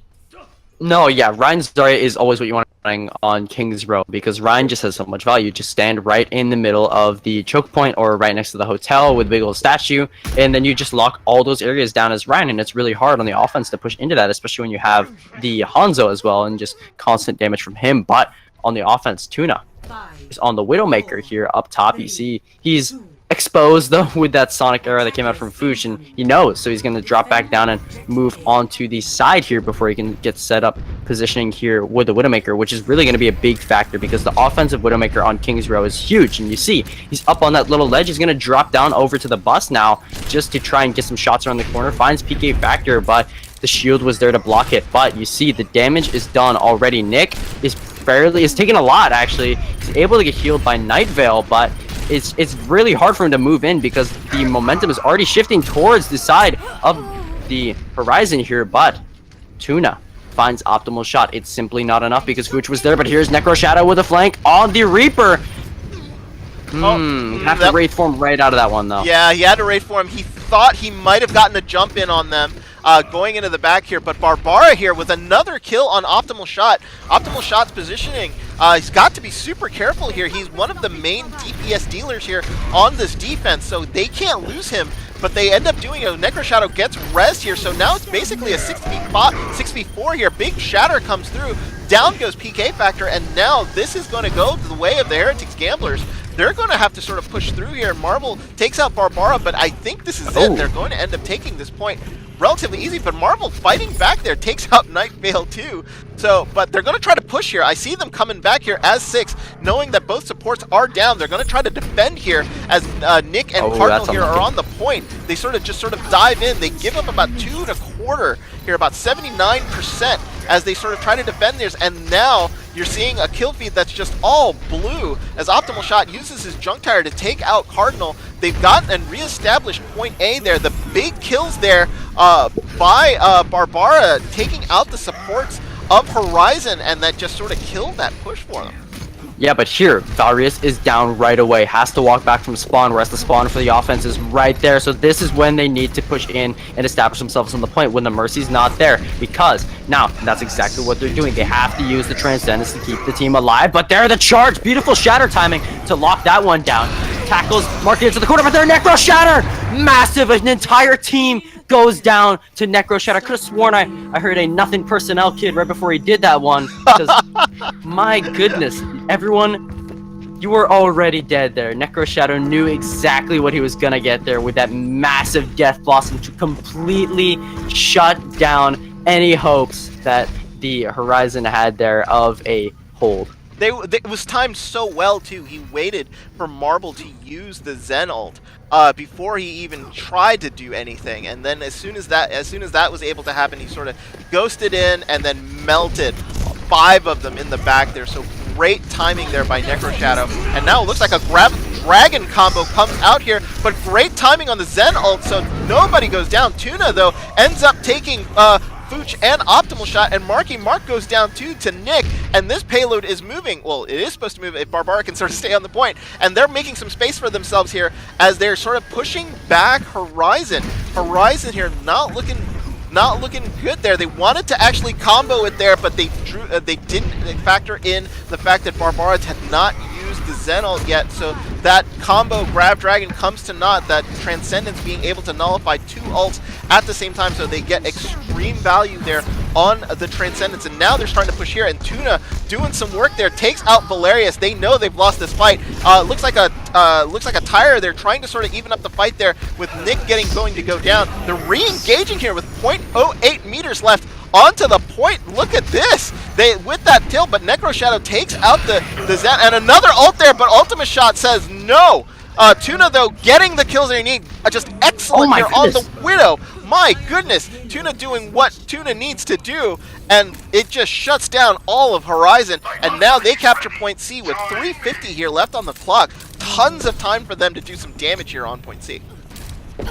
No, yeah, Ryan's Zarya is always what you want running on King's Row because Ryan just has so much value. Just stand right in the middle of the choke point or right next to the hotel with a big old statue, and then you just lock all those areas down as Ryan, and it's really hard on the offense to push into that, especially when you have the Hanzo as well and just constant damage from him. But on the offense, Tuna is on the Widowmaker here up top. You see he's exposed though with that Sonic arrow that came out from Fuchs, and he knows, so he's going to drop back down and move onto the side here before he can get set up positioning here with the Widowmaker, which is really going to be a big factor because the offensive Widowmaker on King's Row is huge, and you see he's up on that little ledge. He's going to drop down over to the bus now just to try and get some shots around the corner, finds PK Factor, but the shield was there to block it. But you see the damage is done already. Nick is taking a lot actually. He's able to get healed by Night Veil, but it's really hard for him to move in because the momentum is already shifting towards the side of the Horizon here. But Tuna finds optimal shot. It's simply not enough because Fuchs was there, but here's Necro Shadow with a flank on the Reaper. Have to Wraith form right out of that one though. Yeah, he had to Wraith form. He thought he might have gotten a jump in on them going into the back here, but Barbara here with another kill on Optimal Shot. Optimal Shot's positioning, he's got to be super careful here. He's one of the main DPS dealers here on this defense, so they can't lose him, but they end up doing a Necro Shadow gets res here, so now it's basically a 6v4 here. Big Shatter comes through, down goes PK Factor, and now this is going to go the way of the Heretics Gamblers. They're going to have to sort of push through here. Marvel takes out Barbara, but I think this is it. They're going to end up taking this point relatively easy, but Marvel fighting back there takes out Night Veil too. So, but they're going to try to push here. I see them coming back here as 6, knowing that both supports are down. They're going to try to defend here as Nick and Cardinal here are on the point. They sort of dive in. They give up about 2 1/4 here, about 79%, as they sort of try to defend theirs, and now you're seeing a kill feed that's just all blue as Optimal Shot uses his junk tire to take out Cardinal. They've gotten and reestablished point A there. The big kills there by Barbara taking out the supports of Horizon, and that just sort of killed that push for them. Yeah, but here, Valrius is down right away, has to walk back from spawn, whereas the spawn for the offense is right there. So this is when they need to push in and establish themselves on the point when the Mercy's not there, because now that's exactly what they're doing. They have to use the Transcendence to keep the team alive, but there the charge, beautiful Shatter timing to lock that one down. Tackles Marky into the corner, but there Necro Shatter! Massive, an entire team goes down to Necro Shadow. I could have sworn I heard a nothing personnel kid right before he did that one. Because, my goodness, everyone, you were already dead there. Necro Shadow knew exactly what he was going to get there with that massive Death Blossom to completely shut down any hopes that the Horizon had there of a hold. It was timed so well too. He waited for Marble to use the Zen ult before he even tried to do anything, and then as soon as that was able to happen, he sort of ghosted in and then melted 5 of them in the back there. So great timing there by Necro Shadow, and now it looks like a Grab Dragon combo comes out here, but great timing on the Zen ult, so nobody goes down. Tuna though ends up taking Fooch and Optimal Shot, and Mark goes down too to Nick, and this payload is moving. Well, it is supposed to move if Barbara can sort of stay on the point, and they're making some space for themselves here as they're sort of pushing back Horizon. Horizon here not looking good there. They wanted to actually combo it there, but they didn't factor in the fact that Barbaras had not used the Zen ult yet, so that combo Grab Dragon comes to naught, that Transcendence being able to nullify 2 ults at the same time, so they get extreme value there on the Transcendence, and now they're starting to push here, and Tuna doing some work there, takes out Valerius. They know they've lost this fight. Looks like a tire. They're trying to sort of even up the fight there with Nick going to go down. They're re-engaging here with 0.08 meters left onto the point. Look at this. They with that tilt, but Necro Shadow takes out the Zen, and another ult there, but Ultimate Shot says no. Tuna though getting the kills they need, just excellent here on the Widow. My goodness, Tuna doing what Tuna needs to do, and it just shuts down all of Horizon, and now they capture point C with 3:50 here left on the clock. Tons of time for them to do some damage here on point C.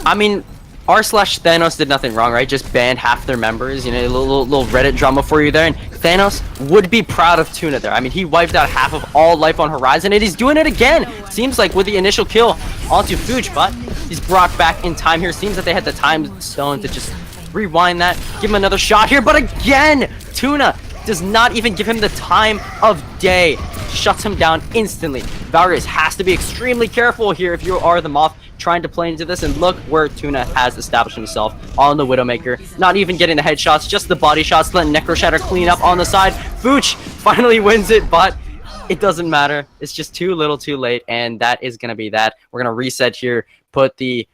I mean, r/Thanos did nothing wrong, right? Just banned half their members, you know, a little Reddit drama for you there, and Thanos would be proud of Tuna there. I mean, he wiped out half of all life on Horizon, and he's doing it again. Seems like with the initial kill onto Fooch, but he's brought back in time here. Seems that they had the time stone to just rewind that, give him another shot here, but again, Tuna does not even give him the time of day. Shuts him down instantly. Valerius has to be extremely careful here if you are the Moth trying to play into this, and look where Tuna has established himself on the Widowmaker. Not even getting the headshots, just the body shots, letting Necro Shadow clean up on the side. Fooch finally wins it, but it doesn't matter. It's just too little too late, and that is going to be that. We're going to reset here, put the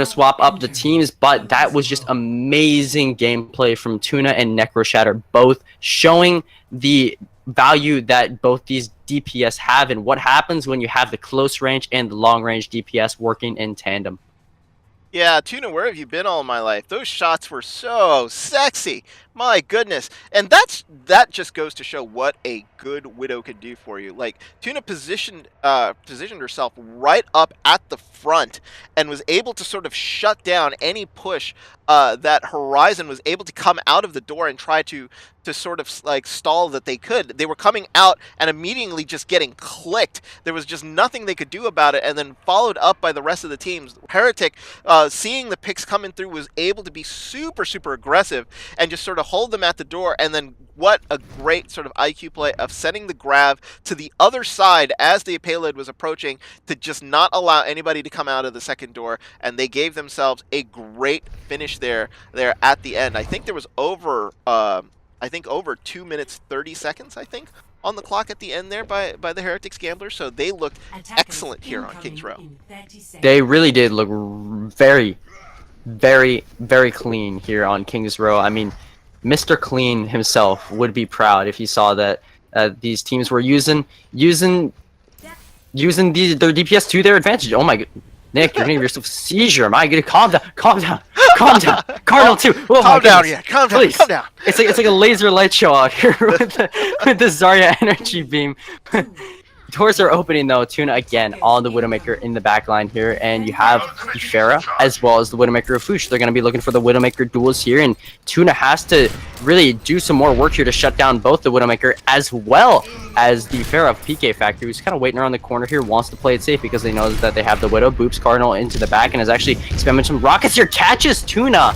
swap up the teams, but that was just amazing gameplay from Tuna and Necro Shadow, both showing the value that both these DPS have and what happens when you have the close range and the long range DPS working in tandem. Yeah, Tuna, where have you been all my life? Those shots were so sexy. My goodness. And that just goes to show what a good Widow could do for you. Like, Tuna positioned herself right up at the front and was able to sort of shut down any push that Horizon was able to come out of the door and try to sort of like stall that they could. They were coming out and immediately just getting clicked. There was just nothing they could do about it, and then followed up by the rest of the teams. Heretic, seeing the picks coming through, was able to be super aggressive and just sort of hold them at the door, and then what a great sort of IQ play of setting the grav to the other side as the payload was approaching to just not allow anybody to come out of the second door, and they gave themselves a great finish there at the end. I think there was over 2 minutes 30 seconds, I think, on the clock at the end there by the Heretics Gamblers, so they looked excellent here on King's Row. They really did look very clean here on King's Row. I mean, Mr. Clean himself would be proud if he saw that these teams were using their DPS to their advantage. Oh my god, Nick, you're gonna give yourself a seizure. My god, calm down. Cardinal too. Oh, calm down, yeah. Calm down. Please. Calm down. It's like a laser light show out here with the Zarya energy beam. Doors are opening though. Tuna again on the Widowmaker in the back line here, and you have the Pharah as well as the Widowmaker of Fooch. They're going to be looking for the Widowmaker duels here, and Tuna has to really do some more work here to shut down both the Widowmaker as well as the Pharah of PK Factory, who's kind of waiting around the corner here, wants to play it safe because they know that they have the Widow. Boops Cardinal into the back and is actually spamming some rockets here. Catches Tuna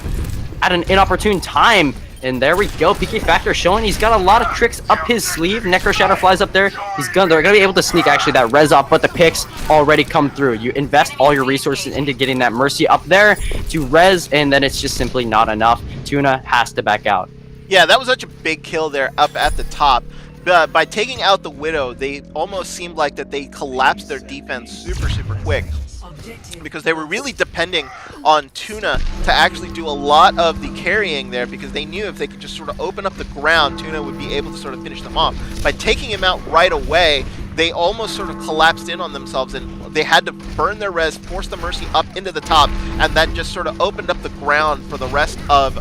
at an inopportune time And there we go. PK Factor showing he's got a lot of tricks up his sleeve. Necro Shadow flies up there. They're going to be able to sneak actually that res off, but the picks already come through. You invest all your resources into getting that Mercy up there to res, and then it's just simply not enough. Tuna has to back out. Yeah, that was such a big kill there up at the top. By taking out the Widow, they almost seemed like that they collapsed their defense super quick, because they were really depending on Tuna to actually do a lot of the carrying there, because they knew if they could just sort of open up the ground, Tuna would be able to sort of finish them off. By taking him out right away, they almost sort of collapsed in on themselves, and they had to burn their res, force the Mercy up into the top, and that just sort of opened up the ground for the rest of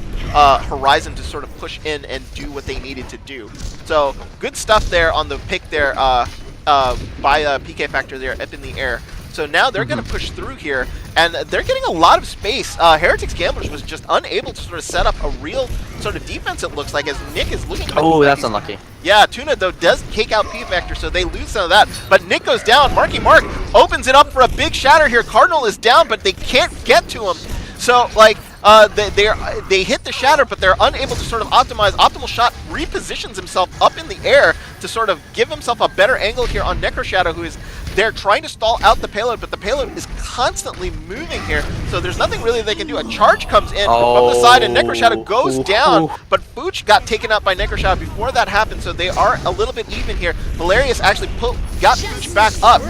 Horizon to sort of push in and do what they needed to do. So good stuff there on the pick there by PK Factor there up in the air. So now they're going to push through here, and they're getting a lot of space. Heretics Gamblers was just unable to sort of set up a real sort of defense, it looks like, as Nick is looking... Oh, that's unlucky. Yeah, Tuna, though, does take out PK Factor, so they lose some of that. But Nick goes down. Marky Mark opens it up for a big shatter here. Cardinal is down, but they can't get to him. So, like, they hit the shatter, but they're unable to sort of optimize. Optimal Shot repositions himself up in the air to sort of give himself a better angle here on Necro Shadow, who is there trying to stall out the payload, but the payload is constantly moving here, so there's nothing really they can do. A charge comes in from the side, and Necro Shadow goes down, but Fooch got taken out by Necro Shadow before that happened, so they are a little bit even here. Valerius actually got Fooch back up.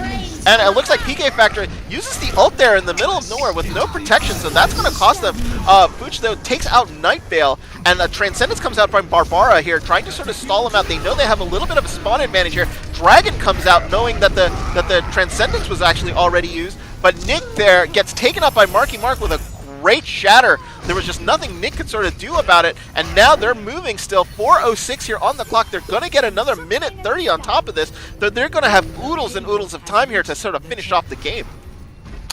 And it looks like PK Factor uses the ult there in the middle of nowhere with no protection, so that's going to cost them. Fooch, though, takes out Night Veil, and Transcendence comes out from Barbara here, trying to sort of stall him out. They know they have a little bit of a spawn advantage here. Dragon comes out knowing that the Transcendence was actually already used, but Nick there gets taken up by Marky Mark with a great shatter. There was just nothing Nick could sort of do about it, and now they're moving still. 4:06 here on the clock. They're going to get another minute 30 on top of this. They're going to have oodles and oodles of time here to sort of finish off the game.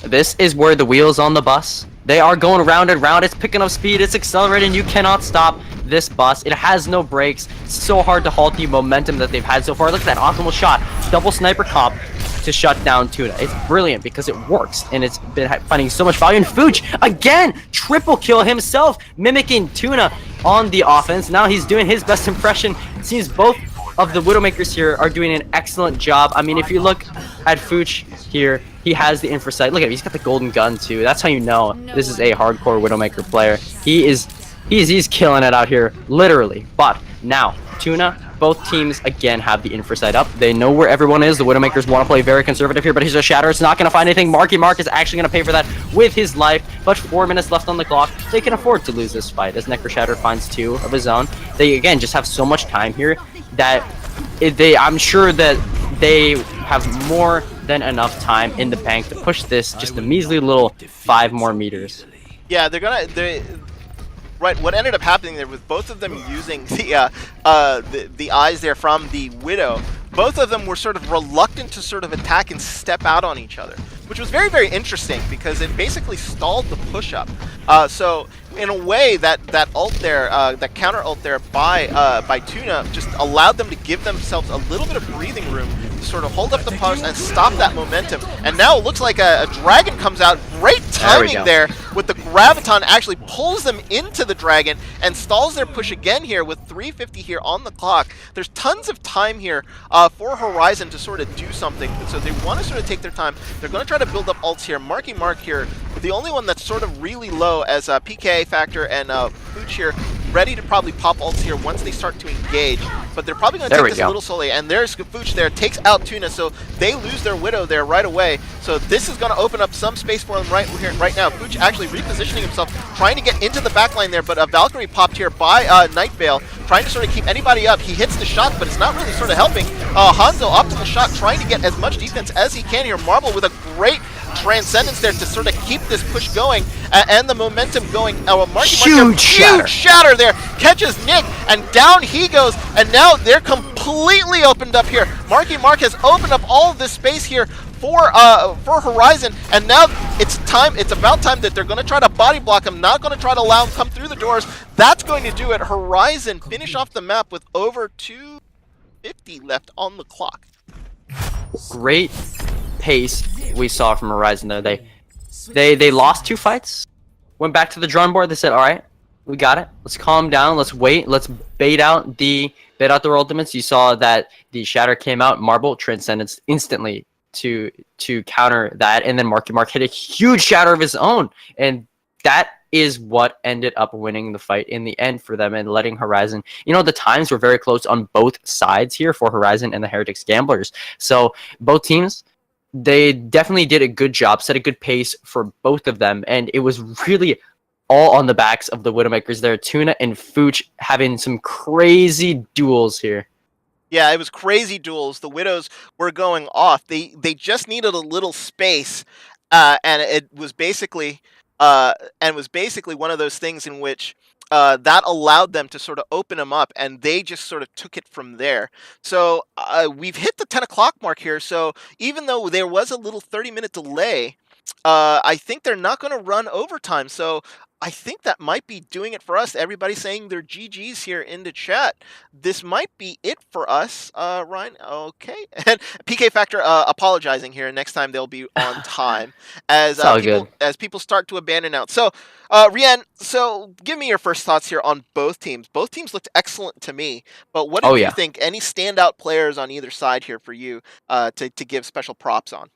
This is where the wheels on the bus. They are going round and round. It's picking up speed. It's accelerating. You cannot stop this bus. It has no brakes. It's so hard to halt the momentum that they've had so far. Look at that optimal shot. Double sniper comp to shut down Tuna. It's brilliant because it works, and it's been finding so much value. And Fooch, again, triple kill himself, mimicking Tuna on the offense. Now he's doing his best impression. It seems both of the Widowmakers here are doing an excellent job. I mean, if you look at Fooch here, he has the infra sight. Look at him, he's got the golden gun too. That's how you know this is a hardcore Widowmaker player. He's killing it out here, literally. But now, Tuna, both teams again have the infra sight up. They know where everyone is. The Widowmakers want to play very conservative here, but here's a shatter. It's not going to find anything. Marky Mark is actually going to pay for that with his life, but 4 minutes left on the clock. They can afford to lose this fight as Necro Shatter finds 2 of his own. They again just have so much time here that I'm sure that they have more than enough time in the bank to push this just a measly little 5 more meters. Yeah, right, what ended up happening there was both of them using the eyes there from the Widow. Both of them were sort of reluctant to sort of attack and step out on each other, which was very interesting because it basically stalled the push-up. So in a way, that ult there, that counter ult there by Tuna just allowed them to give themselves a little bit of breathing room to sort of hold up the post and stop that momentum. And now it looks like a Dragon comes out. Great timing there with the Graviton actually pulls them into the Dragon and stalls their push again here with 3:50 here on the clock. There's tons of time here for Horizon to sort of do something, so they want to sort of take their time. They're going to try to build up ults here. Marky Mark here, the only one that's sort of really low as PK Factor and Fooch here, ready to probably pop ults here once they start to engage, but they're probably going to take this a little slowly. And there's Fooch there, takes out Tuna, so they lose their Widow there right away. So this is going to open up some space for them right here, right now. Fooch actually repositioning himself, trying to get into the backline there, but a Valkyrie popped here by Night Veil, trying to sort of keep anybody up. He hits the shot, but it's not really sort of helping. Hanzo, optimal shot, trying to get as much defense as he can here. Marble with a great Transcendence there to sort of keep this push going and the momentum going. Huge shatter there, catches Nick, and down he goes, and now they're completely opened up here. Marky Mark has opened up all of this space here for Horizon, and now it's about time that they're going to try to body block him, not going to try to allow him come through the doors. That's going to do it. Horizon finish off the map with over 2:50 left on the clock. Great pace we saw from Horizon there. They lost 2 fights, went back to the drawing board. They said, all right, We got it. Let's calm down. Let's wait. Let's bait out their ultimates. You saw that the Shatter came out, Marble Transcendence instantly to counter that, and then Marky Mark hit a huge Shatter of his own, and that is what ended up winning the fight in the end for them and letting Horizon. The times were very close on both sides here for Horizon and the Heretics Gamblers. So both teams, they definitely did a good job, set a good pace for both of them, and it was really all on the backs of the Widowmakers there. Tuna and Fooch having some crazy duels here. Yeah, it was crazy duels. The Widows were going off. They just needed a little space, and it was basically one of those things in which that allowed them to sort of open them up, and they just sort of took it from there. So we've hit the 10 o'clock mark here. So even though there was a little 30-minute delay, I think they're not going to run overtime. So I think that might be doing it for us. Everybody saying their GGs here in the chat. This might be it for us, Ryan. Okay, and PK Factor apologizing here. Next time they'll be on time as It's all good. people start to abandon out. So, Rian, so give me your first thoughts here on both teams. Both teams looked excellent to me, but what Oh did you yeah. think? Any standout players on either side here for you to give special props on?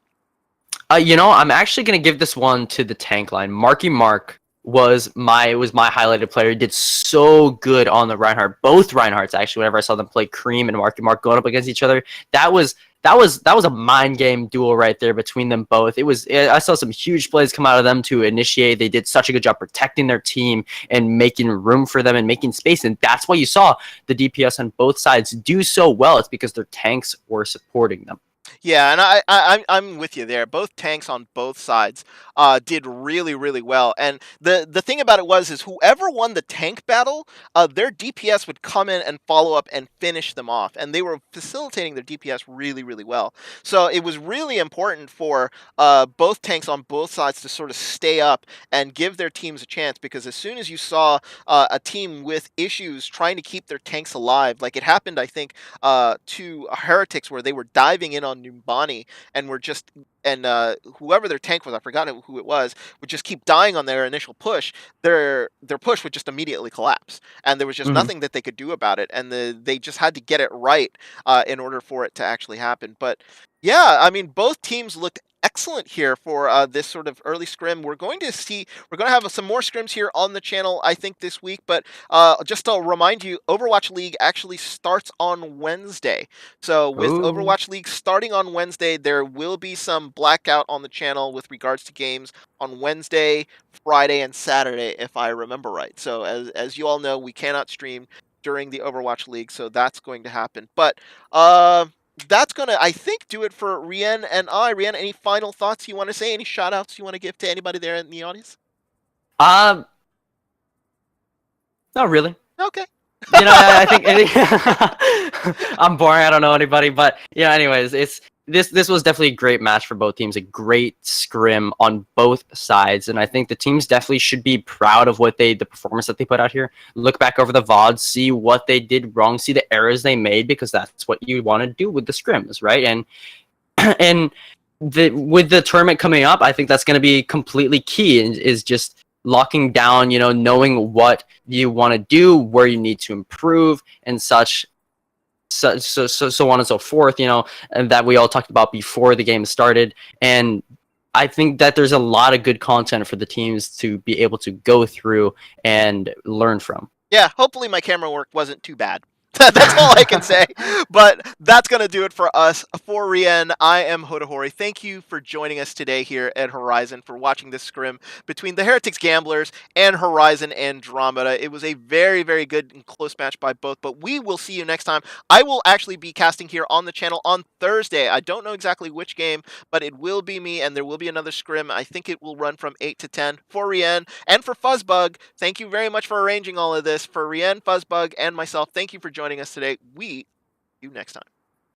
I'm actually gonna give this one to the tank line. Marky Mark was my highlighted player. He did so good on the Reinhardt. Both Reinhardts actually. Whenever I saw them play Cream and Marky Mark going up against each other, that was a mind game duel right there between them both. I saw some huge plays come out of them to initiate. They did such a good job protecting their team and making room for them and making space. And that's why you saw the DPS on both sides do so well. It's because their tanks were supporting them. Yeah, and I'm with you there. Both tanks on both sides did really really well. And the thing about it is whoever won the tank battle, their DPS would come in and follow up and finish them off, and they were facilitating their DPS really really well. So it was really important for both tanks on both sides to sort of stay up and give their teams a chance, because as soon as you saw a team with issues trying to keep their tanks alive, like it happened, I think, to Heretics, where they were diving in on Numbani and were just whoever their tank was, I forgot who it was, would just keep dying on their initial push. Their push would just immediately collapse, and there was just Hmm. nothing that they could do about it. And they just had to get it right in order for it to actually happen. But yeah, I mean, both teams looked excellent here for this sort of early scrim. We're going to have some more scrims here on the channel, I think, this week. But just to remind you, Overwatch League actually starts on Wednesday. So with Ooh. Overwatch League starting on Wednesday, there will be some blackout on the channel with regards to games on Wednesday, Friday, and Saturday, if I remember right. So as you all know, we cannot stream during the Overwatch League, so that's going to happen. But that's gonna, I think, do it for Rien and I. Rien, any final thoughts you want to say? Any shout outs you want to give to anybody there in the audience? Um, Not really. Okay. I think I'm boring. I don't know anybody, but yeah. Anyways, this was definitely a great match for both teams. A great scrim on both sides, and I think the teams definitely should be proud of the performance that they put out here. Look back over the VODs, see what they did wrong, see the errors they made, because that's what you want to do with the scrims, right? And and with the tournament coming up, I think that's going to be completely key. Is just locking down, knowing what you want to do, where you need to improve, and so on and so forth. And that we all talked about before the game started. And I think that there's a lot of good content for the teams to be able to go through and learn from. Yeah, hopefully my camera work wasn't too bad. That's all I can say. But that's going to do it for us. For Rien, I am Hodahori. Thank you for joining us today here at Horizon, for watching this scrim between the Heretics Gamblers and Horizon Andromeda. It was a very, very good and close match by both, but we will see you next time. I will actually be casting here on the channel on Thursday. I don't know exactly which game, but it will be me, and there will be another scrim. I think it will run from 8 to 10. For Rien and for Fuzzbug, thank you very much for arranging all of this. For Rien, Fuzzbug, and myself, thank you for joining us today. We see you next time.